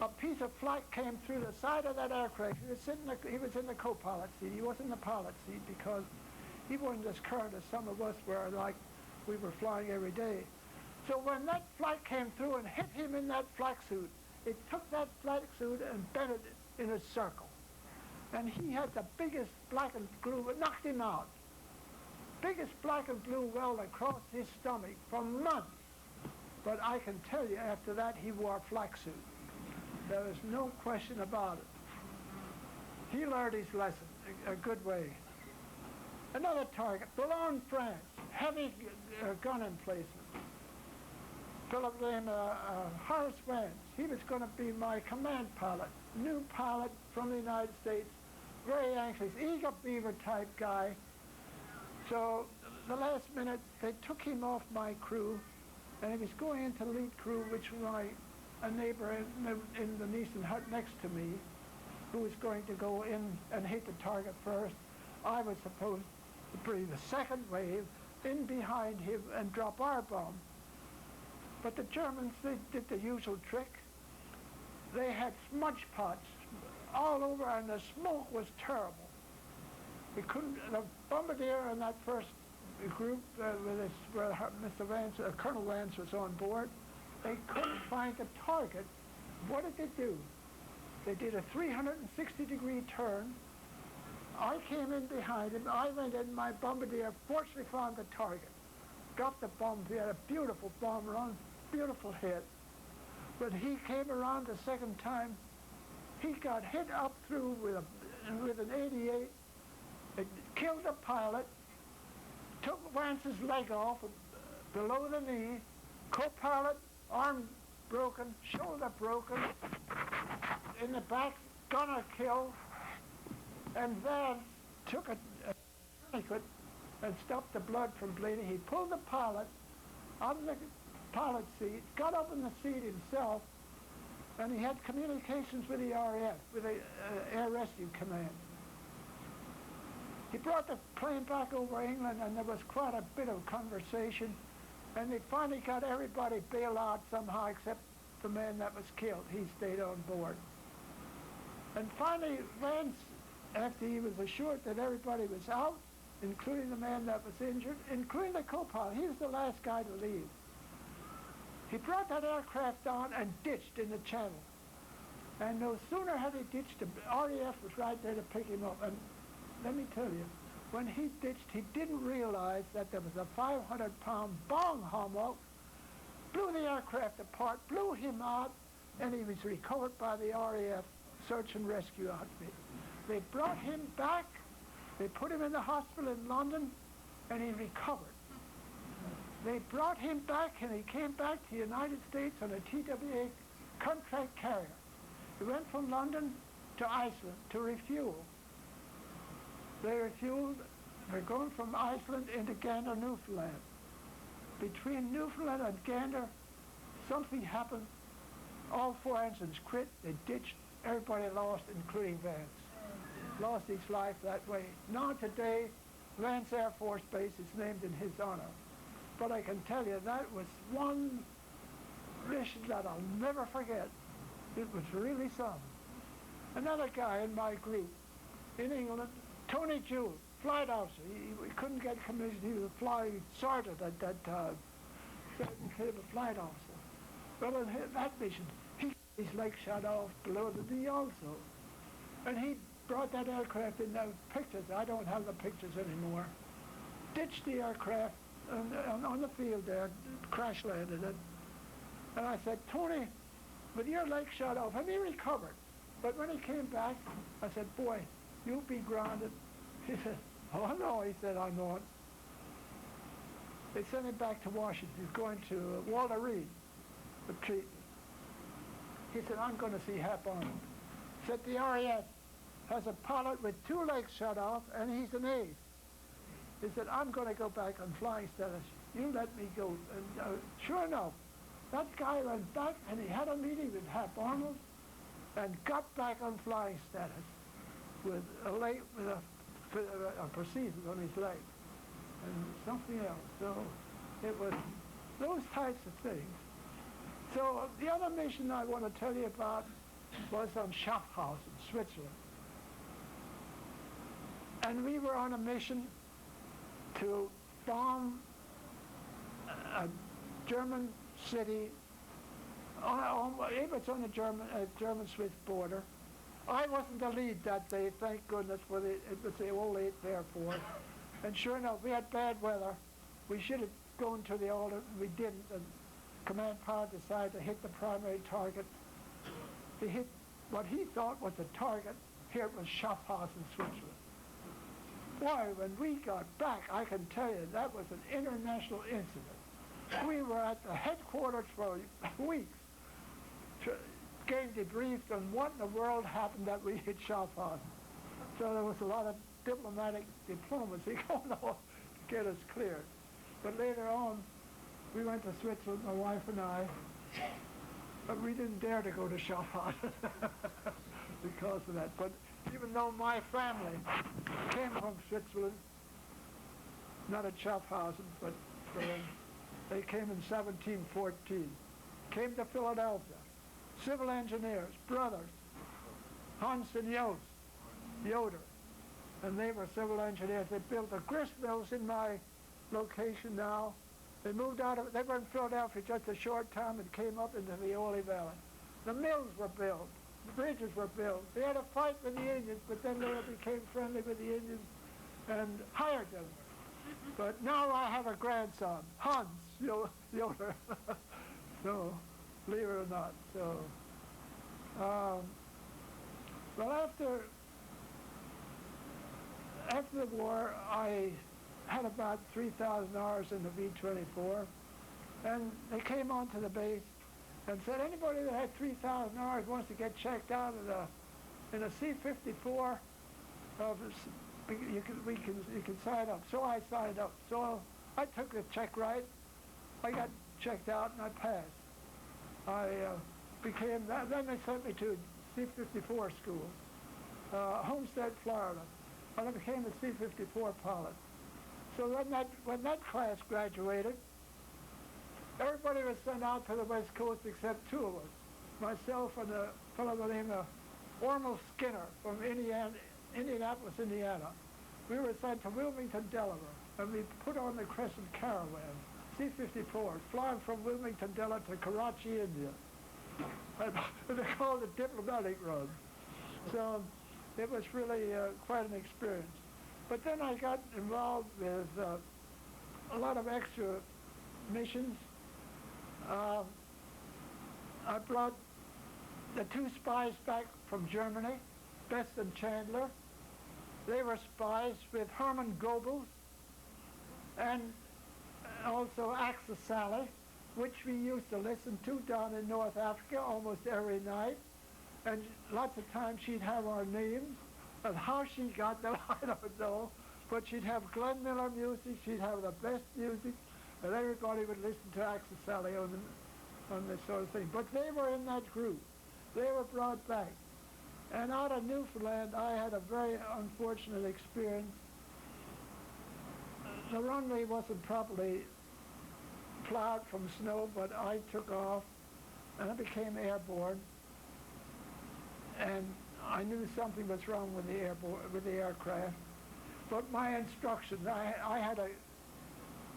Speaker 4: A piece of flak came through the side of that aircraft. He was in the co-pilot seat. He wasn't in the pilot seat because he wasn't as current as some of us were, like we were flying every day. So when that flak came through and hit him in that flak suit, it took that flak suit and bent it in a circle. And he had the biggest black and blue, it knocked him out. Biggest black and blue welt across his stomach for months. But I can tell you, after that, he wore a flak suit. There was no question about it. He learned his lesson a good way. Another target, Boulogne, France, heavy gun emplacement. Philip named Horace Vance. He was going to be my command pilot, new pilot from the United States, very anxious, eager beaver type guy. So the last minute, they took him off my crew, and he was going into the lead crew, which was a neighbor in the Neeson hut next to me, who was going to go in and hit the target first. I was supposed to bring the second wave in behind him and drop our bomb. But the Germans, they did the usual trick. They had smudge pots all over, and the smoke was terrible. We couldn't, the bombardier in that first group, where Mr. Vance, Colonel Vance was on board, they couldn't find the target. What did they do? They did a 360-degree turn. I came in behind him. I went in, my bombardier fortunately found the target. Dropped the bomb. He had a beautiful bomb run, beautiful hit. When he came around the second time, he got hit up through with an 88. It killed the pilot, took Vance's leg off below the knee, co-pilot, arm broken, shoulder broken, in the back, gunner killed, and Vance took a tourniquet and stopped the blood from bleeding. He pulled the pilot out of the pilot seat, got up in the seat himself, and he had communications with the RAF, with the Air Rescue Command. He brought the plane back over England, and there was quite a bit of conversation, and they finally got everybody bailed out somehow except the man that was killed. He stayed on board. And finally, Vance, after he was assured that everybody was out, including the man that was injured, including the co-pilot, he was the last guy to leave. He brought that aircraft down and ditched in the channel. And no sooner had he ditched, the RAF was right there to pick him up. And let me tell you, when he ditched, he didn't realize that there was a 500-pound bomb hummock, blew the aircraft apart, blew him out, and he was recovered by the RAF search and rescue outfit. They brought him back, they put him in the hospital in London, and he recovered. They brought him back, and he came back to the United States on a TWA contract carrier. He went from London to Iceland to refuel. They refueled. They're going from Iceland into Gander, Newfoundland. Between Newfoundland and Gander, something happened. All four engines quit. They ditched. Everybody lost, including Vance. Lost his life that way. Now today, Vance Air Force Base is named in his honor. But I can tell you, that was one mission that I'll never forget. It was really something. Another guy in my group in England, Tony Jewell, flight officer. He couldn't get commissioned. He was a flying sergeant at that time. So he became a flight officer. Well, in that mission, he got his leg shot off below the knee also. And he brought that aircraft in those pictures. I don't have the pictures anymore. Ditched the aircraft on the field there, crash landed it. And I said, Tony, with your leg shot off, have you recovered? But when he came back, I said, boy, you'll be grounded. He said, oh no, he said, I'm not. They sent him back to Washington. He's going to Walter Reed for treatment. He said, I'm going to see Hap Arnold. Said the RAF has a pilot with 2 legs shot off, and he's an aide. He said, I'm going to go back on flying status. You let me go. And sure enough, that guy went back, and he had a meeting with Hap Arnold, and got back on flying status with a leg, with a prosthesis on his leg, and something else. So It was those types of things. So the other mission I want to tell you about was on Schaffhausen, Switzerland. And we were on a mission to bomb a German city. It was on the German-Swiss border. I wasn't the lead that day, thank goodness, it was the old 8th Air Force. And sure enough, we had bad weather. We should have gone to the old, we didn't. And command power decided to hit the primary target. He hit what he thought was the target. Here it was Schaffhausen, Switzerland. Boy, when we got back, I can tell you, that was an international incident. We were at the headquarters for weeks, getting debriefed on what in the world happened that we hit Schaffhausen. So there was a lot of diplomatic diplomacy going on to get us cleared. But later on, we went to Switzerland, my wife and I, but we didn't dare to go to Schaffhausen because of that. But even though my family came from Switzerland, not at Schaffhausen, but they came in 1714, came to Philadelphia, civil engineers, brothers, Hans and Yoder, and they were civil engineers. They built the grist mills in my location now. They moved out of, they were in Philadelphia just a short time and came up into the Ole Valley. The mills were built, the bridges were built. They had a fight with the Indians, but then later became friendly with the Indians and hired them. But now I have a grandson, Hans Yoder. So, believe it or not. So, well, after the war, I had about 3,000 hours in the V-24, and they came onto the base and said anybody that had 3,000 hours wants to get checked out in a C-54, you can sign up. So I signed up. So I took the check right. I got checked out and I passed. I became that. Then they sent me to C-54 school, Homestead, Florida, and I became a C-54 pilot. So when that class graduated, everybody was sent out to the West Coast except 2 of us, myself and a fellow named Ormel Skinner from Indianapolis, Indiana. We were sent to Wilmington, Delaware, and we put on the Crescent Caravan, C-54, flying from Wilmington, Delaware to Karachi, India. And they called it diplomatic run. So it was really quite an experience. But then I got involved with a lot of extra missions. I brought the 2 spies back from Germany, Best and Chandler. They were spies with Hermann Goebbels and also Axel Sally, which we used to listen to down in North Africa almost every night. And lots of times she'd have our names, and how she got them, I don't know. But she'd have Glenn Miller music, she'd have the best music, and everybody would listen to Axel Sally on this sort of thing. But they were in that group. They were brought back. And out of Newfoundland, I had a very unfortunate experience. The runway wasn't properly plowed from snow, but I took off, and I became airborne. And I knew something was wrong with the aircraft. But my instructions, I had a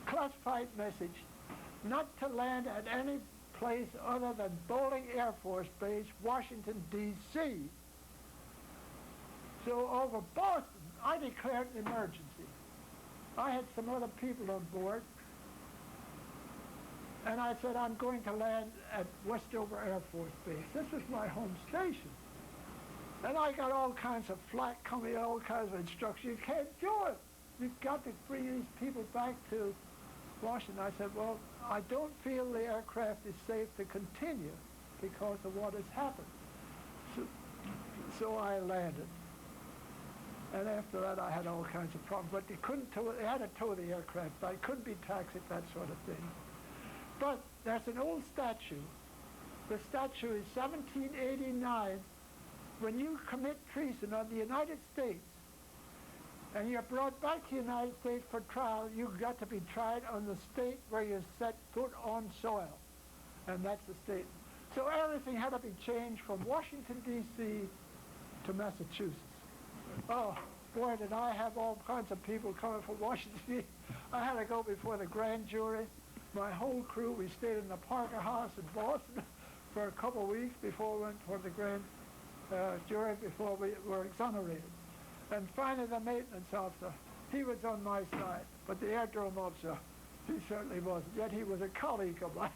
Speaker 4: classified message not to land at any place other than Bowling Air Force Base, Washington, D.C. So over Boston, I declared an emergency. I had some other people on board, and I said, I'm going to land at Westover Air Force Base. This was my home station. And I got all kinds of flack coming, all kinds of instructions. You can't do it. You've got to bring these people back to Washington. I said, well, I don't feel the aircraft is safe to continue because of what has happened. So I landed. And after that, I had all kinds of problems. But they had to tow the aircraft back. Couldn't be taxied, that sort of thing. But there's an old statue. The statue is 1789. When you commit treason on the United States, and you're brought back to the United States for trial, you've got to be tried on the state where you set foot on soil. And that's the state. So everything had to be changed from Washington, D.C. to Massachusetts. Oh, boy, did I have all kinds of people coming from Washington, D.C. I had to go before the grand jury. My whole crew, we stayed in the Parker House in Boston for a couple of weeks before we went for the grand jury, before we were exonerated. And finally, the maintenance officer, he was on my side, but the aerodrome officer, he certainly wasn't. Yet he was a colleague of mine.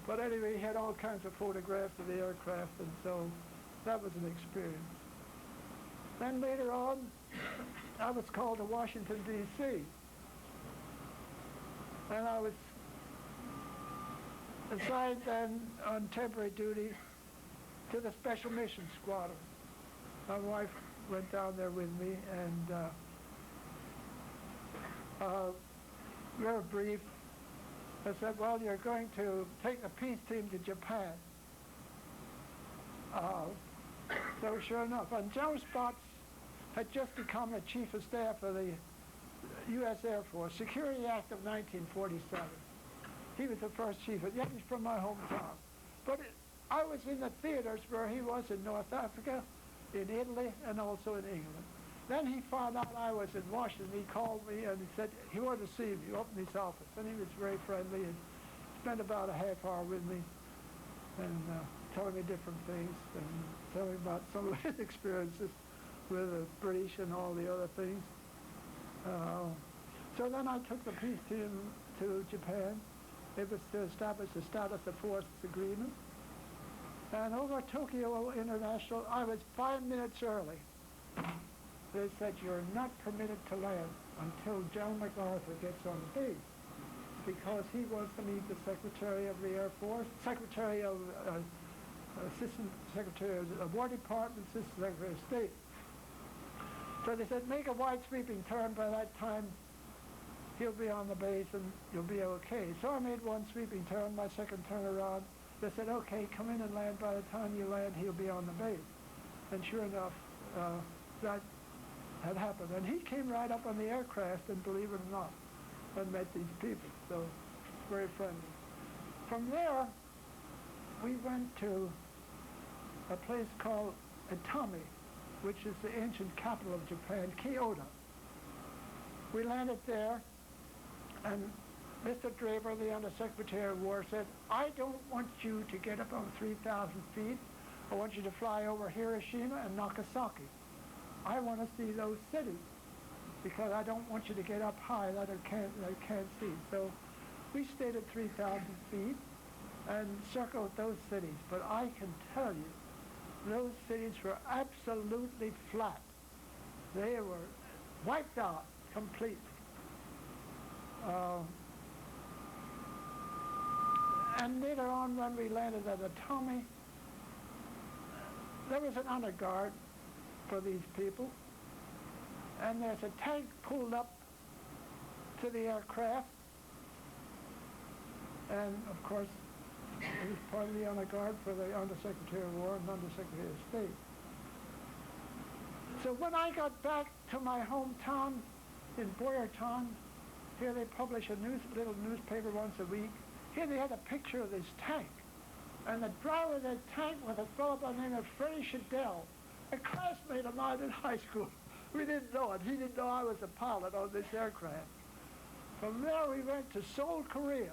Speaker 4: But anyway, he had all kinds of photographs of the aircraft, and so that was an experience. Then later on, I was called to Washington, D.C. And I was assigned then on temporary duty to the Special Mission Squadron. My wife went down there with me, and very brief, I said, well, you're going to take the peace team to Japan. So sure enough, and Joe Spots had just become the Chief of Staff of the U.S. Air Force, Security Act of 1947. He was the first chief, yet he's from my hometown. But I was in the theaters where he was in North Africa, in Italy, and also in England. Then he found out I was in Washington. He called me and he said he wanted to see me. He opened his office, and he was very friendly and spent about a half hour with me and telling me different things and telling me about some of his experiences with the British and all the other things. So then I took the peace team to Japan. It was to establish the status of forces agreement. And over Tokyo International, I was 5 minutes early. They said, you're not permitted to land until John MacArthur gets on the base, because he wants to meet the Secretary of the Air Force, Secretary of Assistant Secretary of the War Department, Assistant Secretary of State. So they said, make a wide sweeping turn. By that time, he'll be on the base and you'll be okay. So I made one sweeping turn, my second turn around. They said, okay, come in and land. By the time you land, he'll be on the base. And sure enough, that had happened. And he came right up on the aircraft, and believe it or not, and met these people. So very friendly. From there, we went to a place called Atami, which is the ancient capital of Japan, Kyoto. We landed there, and Mr. Draper, the Undersecretary of War, said, I don't want you to get up on 3,000 feet. I want you to fly over Hiroshima and Nagasaki. I want to see those cities, because I don't want you to get up high that I can't see. So we stayed at 3,000 feet and circled those cities. But I can tell you, those cities were absolutely flat. They were wiped out completely. And later on, when we landed at Atami, there was an honor guard for these people, and there's a tank pulled up to the aircraft, and of course it was part of the honor guard for the Undersecretary of War and Undersecretary of State. So when I got back to my hometown in Boyertown, here they publish a little newspaper once a week. Here they had a picture of this tank, and the driver of that tank was a fellow by the name of Freddie Shadell, a classmate of mine in high school. We didn't know it. He didn't know I was a pilot on this aircraft. From there we went to Seoul, Korea.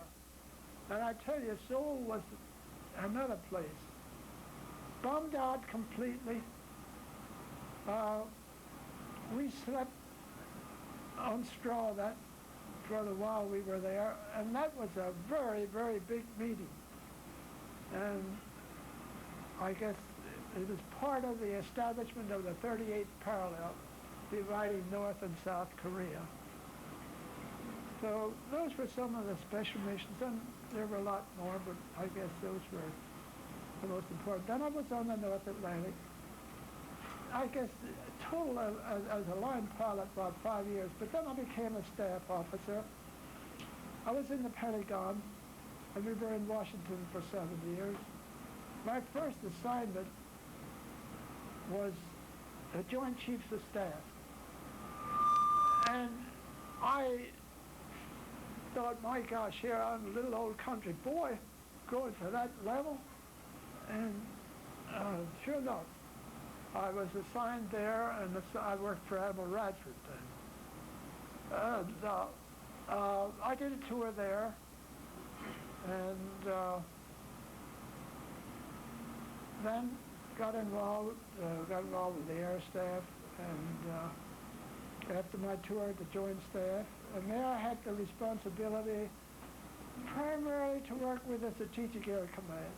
Speaker 4: And I tell you, Seoul was another place. Bombed out completely. We slept on straw that for the while we were there, and that was a very, very big meeting. And I guess it was part of the establishment of the 38th parallel, dividing North and South Korea. So those were some of the special missions, and there were a lot more, but I guess those were the most important. Then I was on the North Atlantic. I guess total as a line pilot about 5 years, but then I became a staff officer. I was in the Pentagon, and we were in Washington for 7 years. My first assignment was the Joint Chiefs of Staff. And I thought, my gosh, here I'm a little old country boy going to that level. And sure enough, I was assigned there, and I worked for Admiral Radford then. And I did a tour there, and then got involved with the air staff, and after my tour at the Joint Staff, and there I had the responsibility primarily to work with the Strategic Air Command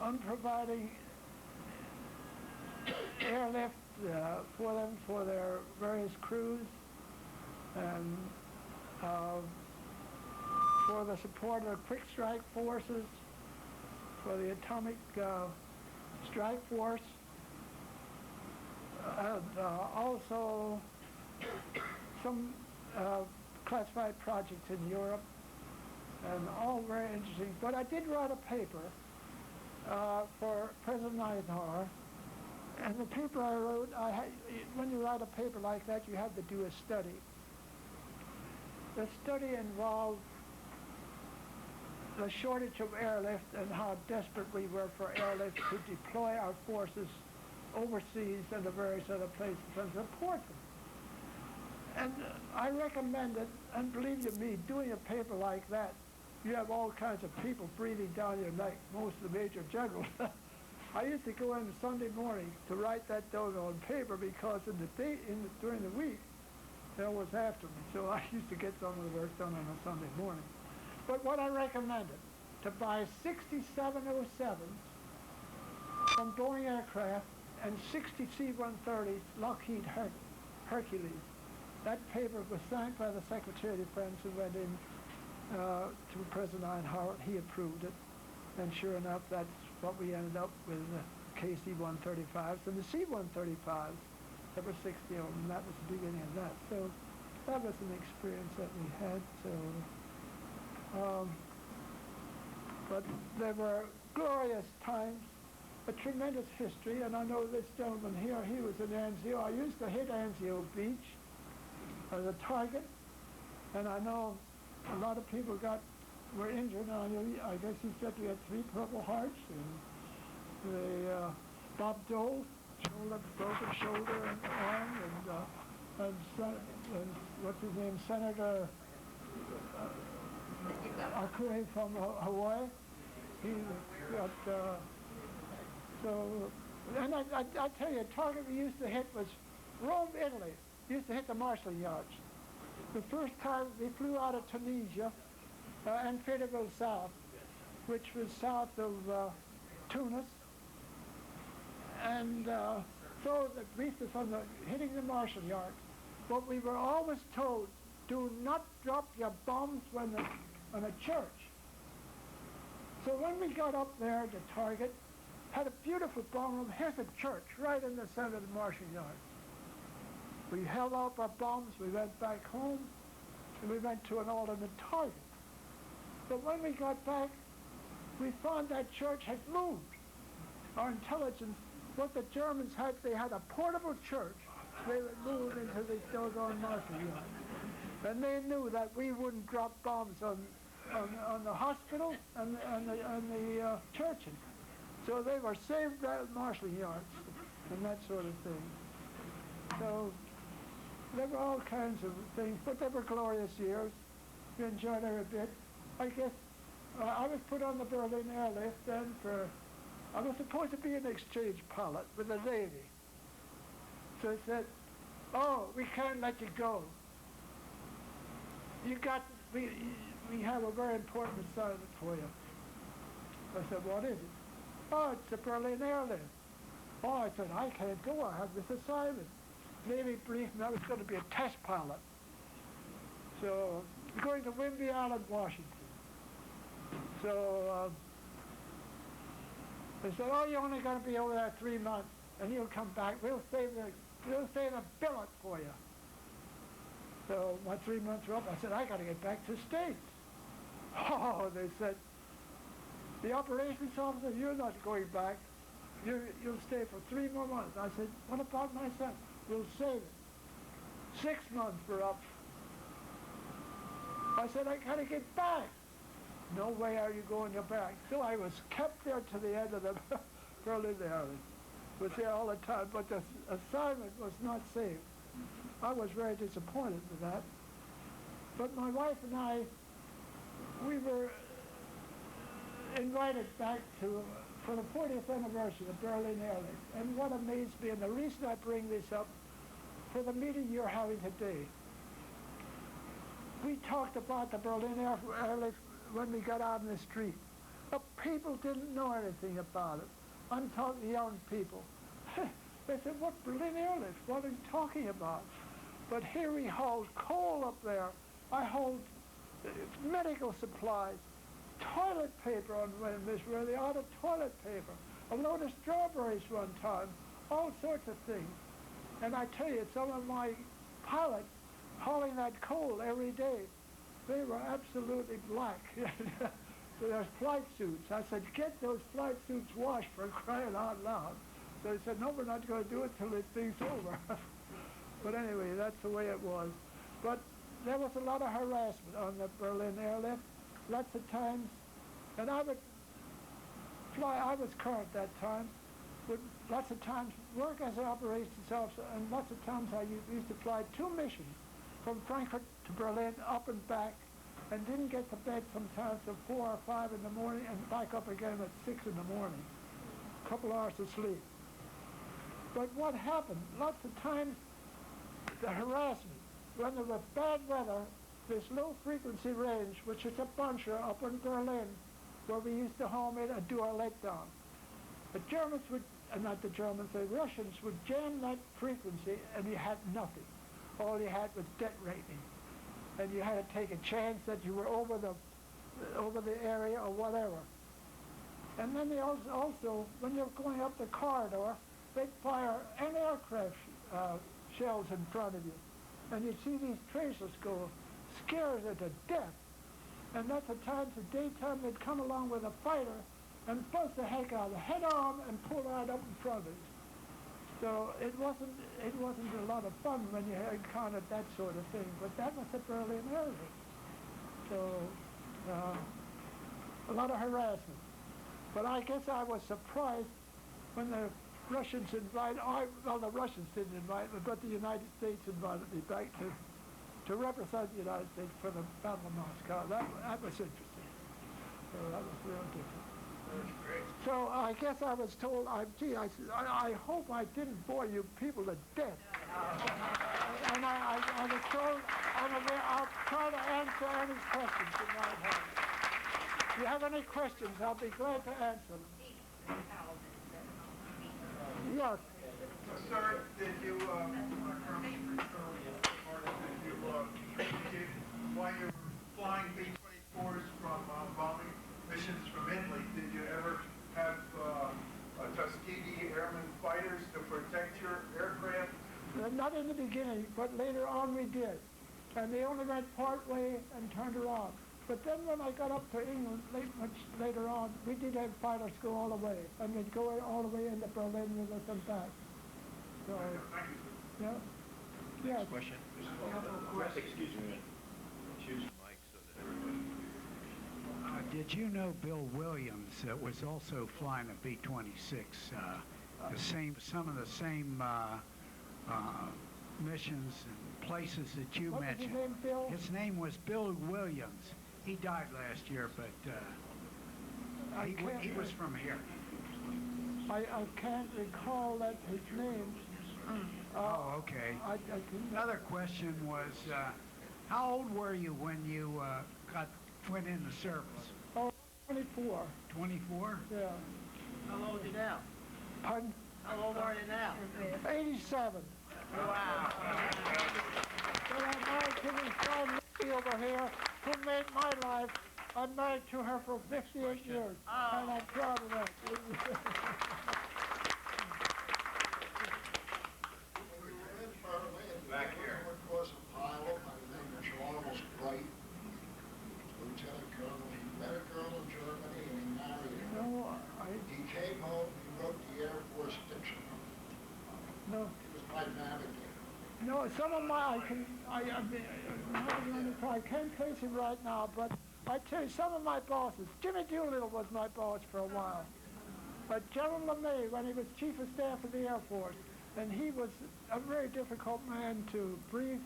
Speaker 4: on providing airlift for them, for their various crews, and for the support of quick strike forces, for the atomic strike force, and also some classified projects in Europe, and all very interesting. But I did write a paper for President Eisenhower, and the paper I wrote, when you write a paper like that, you have to do a study. The study involved the shortage of airlift and how desperate we were for airlift to deploy our forces overseas and to various other places and support them. And I recommend it, and believe you me, doing a paper like that, you have all kinds of people breathing down your neck, most of the major generals. I used to go in Sunday morning to write that doggone paper because during the week, they was after me. So I used to get some of the work done on a Sunday morning. But what I recommended, to buy 6707s from Boeing Aircraft and 60 C-130s Lockheed Hercules. That paper was signed by the Secretary of Defense and went in to President Eisenhower. He approved it. And sure enough, that's what we ended up with the KC-135s and the C-135s. There were 60 of them, and that was the beginning of that. So that was an experience that we had. So, but there were glorious times, a tremendous history, and I know this gentleman here, he was in Anzio. I used to hit Anzio Beach as a target, and I know a lot of people were injured. I guess he said we had 3 Purple Hearts, and Bob Dole, broken shoulder and arm, and what's his name, Senator Akure from Hawaii. He got, and I tell you, a target we used to hit was Rome, Italy. We used to hit the Marshall Yards. The first time we flew out of Tunisia and Fayetteville South, which was south of Tunis. And so the brief was on hitting the Marshall Yards. But we were always told, do not drop your bombs on a church. So when we got up there, the target had a beautiful bomb room. Here's a church right in the center of the Marshall Yards. We held up our bombs, we went back home, and we went to an alternate target. But when we got back, we found that church had moved. Our intelligence, what the Germans had, they had a portable church. They would move into the doggone Marshall Yards. And they knew that we wouldn't drop bombs on the hospital and the churches. So they were saved at Marshall Yards and that sort of thing. So there were all kinds of things, but they were glorious years. We enjoyed every bit. I guess I was put on the Berlin airlift then I was supposed to be an exchange pilot with the Navy. So they said, oh, we can't let you go. We have a very important assignment for you. I said, what is it? Oh, it's the Berlin airlift. Oh, I said, I can't go, I have this assignment. Navy briefed me I was going to be a test pilot. So, I'm going to Whidbey Island, Washington. So, they said, oh, you're only going to be over there 3 months, and you'll come back. We'll save a billet for you. So, my 3 months were up. I said, I got to get back to the States. Oh, they said, the operations officer, you're not going back. You'll stay for 3 more months. I said, what about my son? We'll save it. 6 months were up. I said, I gotta get back. No way are you going back. So I was kept there to the end of the Berlin area. Was there all the time, but the assignment was not saved. I was very disappointed with that. But my wife and I, we were invited back for the 40th anniversary of Berlin Airlift. And what amazed me, and the reason I bring this up, for the meeting you're having today, we talked about the Berlin Airlift when we got out in the street. But people didn't know anything about it. I'm talking young people. They said, what Berlin Airlift? What are you talking about? But here we hauled coal up there. I hauled medical supplies, toilet paper on Miss Worthy, out of toilet paper, a load of strawberries one time, all sorts of things. And I tell you, some of my pilots hauling that coal every day, they were absolutely black. There's flight suits. I said, get those flight suits washed, for crying out loud. So they said, no, we're not going to do it till this thing's over. But anyway, that's the way it was. But there was a lot of harassment on the Berlin Airlift, lots of times. And I would fly, I was current that time, would lots of times work as an operations officer, and lots of times I used to fly 2 missions from Frankfurt to Berlin, up and back, and didn't get to bed sometimes till 4 or 5 in the morning, and back up again at 6 in the morning. A couple hours of sleep. But what happened, lots of times, the harassment, when there was bad weather, this low frequency range, which is a buncher up in Berlin, where we used to home in and do our letdown. The Germans would, not the Germans, the Russians would jam that frequency, and you had nothing. All you had was debt rating. And you had to take a chance that you were over the area or whatever. And then they also, when you're going up the corridor, they'd fire anti-aircraft shells in front of you. And you'd see these tracers go, scares you to death. And that's the times of daytime they'd come along with a fighter and buzz the heck out of it, head on, and pull right up in front of you. So it wasn't a lot of fun when you encountered that sort of thing, but that was the Berlin Airlift. So a lot of harassment. But I guess I was surprised when the Russians the Russians didn't invite me, but the United States invited me back to represent the United States for the Battle of Moscow. That was interesting. So that was real different. So I guess I was told, I hope I didn't bore you people to death. And I was told, I'll try to answer any questions you might have. If you have any questions, I'll be glad to answer them. Yes.
Speaker 3: Sir, did you, while you were flying B-24s from bombing missions from Italy, did you ever have Tuskegee Airmen fighters to protect your aircraft?
Speaker 4: Not in the beginning, but later on we did. And they only went part way and turned around. But then when I got up to England much later on, we did have fighters go all the way. And they'd go all the way into Berlin with us and back. So, yeah.
Speaker 2: Next question. Excuse me. Choose the mic so that everybody...
Speaker 5: Did you know Bill Williams was also flying a B-26? Some of the same missions and places that you
Speaker 4: What
Speaker 5: mentioned.
Speaker 4: was his name, Bill?
Speaker 5: His name was Bill Williams. He died last year, but he was from here.
Speaker 4: I can't recall that his name.
Speaker 5: Oh, okay. Another question was, how old were you when you went in the service?
Speaker 4: Oh, 24.
Speaker 5: 24?
Speaker 4: Yeah.
Speaker 6: How old are you now?
Speaker 4: Pardon?
Speaker 6: How old are you now?
Speaker 4: 87.
Speaker 6: Wow.
Speaker 4: But I'm married to this fine lady over here who made my life. I'm married to her for 58 years, and I'm proud of that.
Speaker 3: Back here.
Speaker 7: Was a pilot by the name of Charles Bright, lieutenant colonel. He met a girl in Germany and he married her.
Speaker 4: No,
Speaker 7: He came home, he wrote the Air Force dictionary.
Speaker 4: no.
Speaker 7: He was my navigator.
Speaker 4: No, some of my, I can't place him right now, but I tell you, some of my bosses, Jimmy Doolittle was my boss for a while. But General LeMay, when he was Chief of Staff of the Air Force, and he was a very difficult man to brief,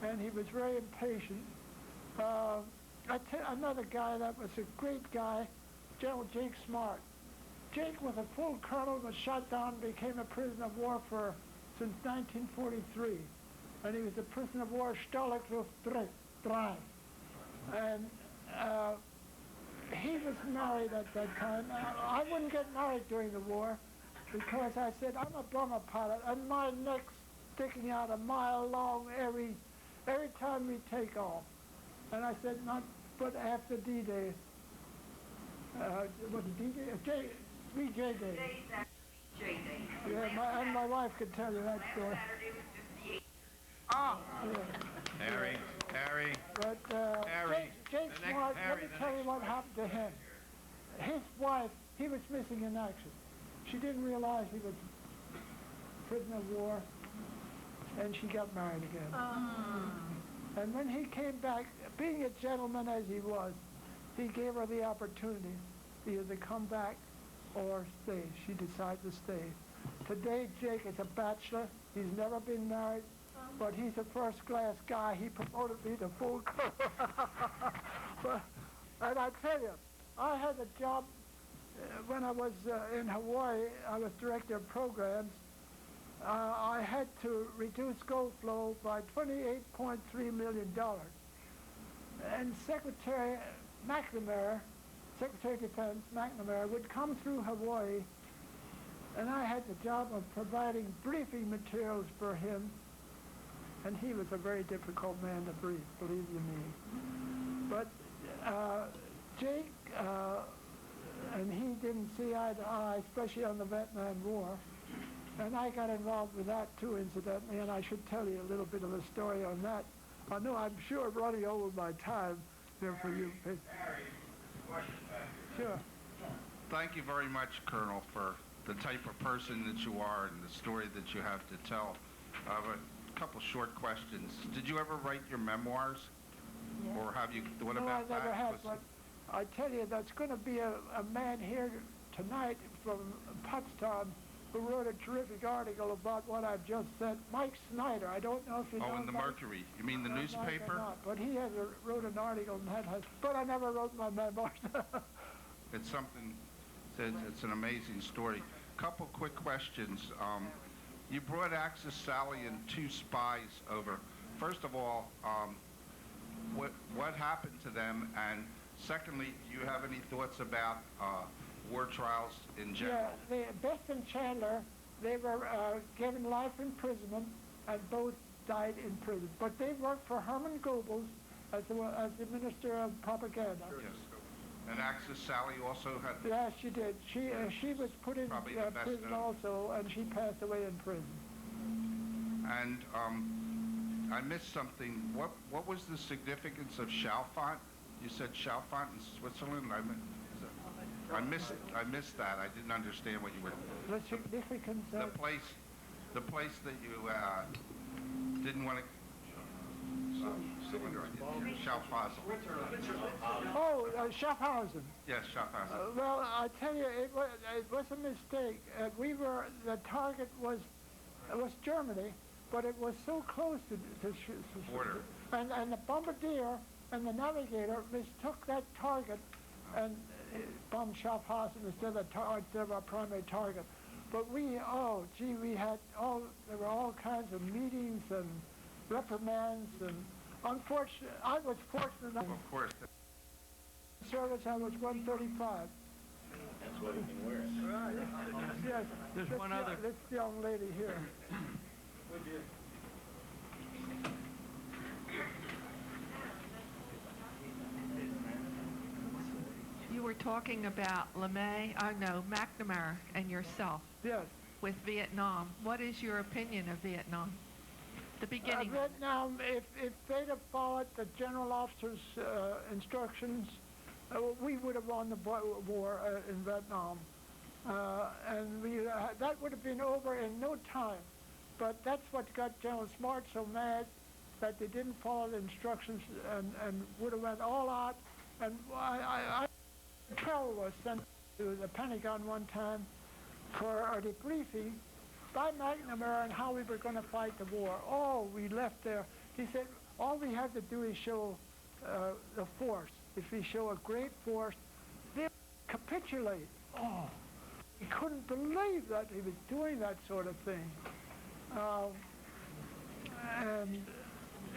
Speaker 4: and he was very impatient. Another guy that was a great guy, General Jake Smart. Jake was a full colonel, was shot down, became a prisoner of war since 1943. And he was a prisoner of war, Stahlgruppe 3. And he was married at that time. I wouldn't get married during the war because I said, I'm a bomber pilot, and my neck's sticking out a mile long every time we take off. And I said, not but after D-Day. Was it D-Day? 3J Day. Yeah, and my wife could tell you that story.
Speaker 6: Oh.
Speaker 4: Yeah.
Speaker 2: Harry.
Speaker 4: But
Speaker 2: Harry.
Speaker 4: Jake Smart, let me tell you what happened to him. His wife, he was missing in action. She didn't realize he was prisoner of war, and she got married again. And when he came back, being a gentleman as he was, he gave her the opportunity either to come back or stay. She decided to stay. Today, Jake is a bachelor. He's never been married, but he's a first-class guy. He promoted me to full colonel. And I tell you, I had a job when I was in Hawaii. I was director of programs. I had to reduce gold flow by $28.3 million. And Secretary McNamara, Secretary of Defense McNamara, would come through Hawaii, and I had the job of providing briefing materials for him, and he was a very difficult man to brief, believe you me. But Jake, and he didn't see eye to eye, especially on the Vietnam War, and I got involved with that too, incidentally, and I should tell you a little bit of a story on that. I know I'm sure running over my time there for you. Sure.
Speaker 3: Thank you very much, Colonel, for the type of person that you are and the story that you have to tell. I have a couple short questions. Did you ever write your memoirs?
Speaker 4: Yeah.
Speaker 3: Or have you thought
Speaker 4: No,
Speaker 3: about that?
Speaker 4: I never have, but I tell you, that's going to be a man here tonight from Potsdam who wrote a terrific article about what I've just said. Mike Snyder, I don't know if you know.
Speaker 3: Oh, in the Mercury. You mean the newspaper?
Speaker 4: Not, but he wrote an article, but I never wrote my memoirs.
Speaker 3: It's something, it's an amazing story. Couple quick questions. You brought Axis Sally and 2 spies over. First of all, what happened to them? And secondly, do you have any thoughts about war trials in general?
Speaker 4: Yeah, Best and Chandler, they were given life imprisonment, and both died in prison. But they worked for Herman Goebbels as the Minister of Propaganda.
Speaker 3: Yes. And Axis Sally also had...
Speaker 4: Yeah, she did. She was put in prison also, and she passed away in prison.
Speaker 3: And I missed something. What was the significance of Chalfont? You said Chalfont in Switzerland? I missed that. I didn't understand what you were...
Speaker 4: The significance of...
Speaker 3: The place that you didn't want to... Schaffhausen.
Speaker 4: Oh, Schaffhausen.
Speaker 3: Yes, Schaffhausen.
Speaker 4: Well, I tell you, it was a mistake. The target was Germany, but it was so close to
Speaker 3: border.
Speaker 4: And the bombardier and the navigator mistook that target and bombed Schaffhausen instead of our primary target. But we had there were all kinds of meetings and reprimands, and unfortunately, I was fortunate enough.
Speaker 3: Of course.
Speaker 4: Service, I was 135.
Speaker 1: That's what you can wear.
Speaker 4: Right. Yes.
Speaker 1: There's one other.
Speaker 4: This young lady here.
Speaker 8: You were talking about McNamara and yourself.
Speaker 4: Yes.
Speaker 8: With Vietnam. What is your opinion of Vietnam? The beginning.
Speaker 4: Vietnam, if they'd have followed the general officer's instructions, we would have won the war in Vietnam. And that would have been over in no time. But that's what got General Smart so mad that they didn't follow the instructions and would have went all out. And Trell was sent to the Pentagon one time for a debriefing by McNamara on how we were going to fight the war. Oh, we left there. He said, all we have to do is show the force. If we show a great force, they'll capitulate. Oh, he couldn't believe that he was doing that sort of thing. And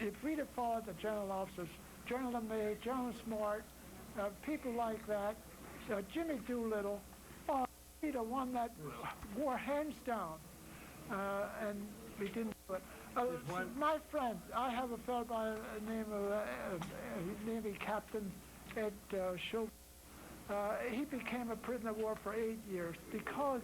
Speaker 4: if we'd have followed the general officers, General LeMay, General Smart, people like that, Jimmy Doolittle, oh, he'd have won that war hands down. And we didn't do it. My friend, I have a fellow by the name of Navy Captain Ed Schultz. He became a prisoner of war for 8 years because,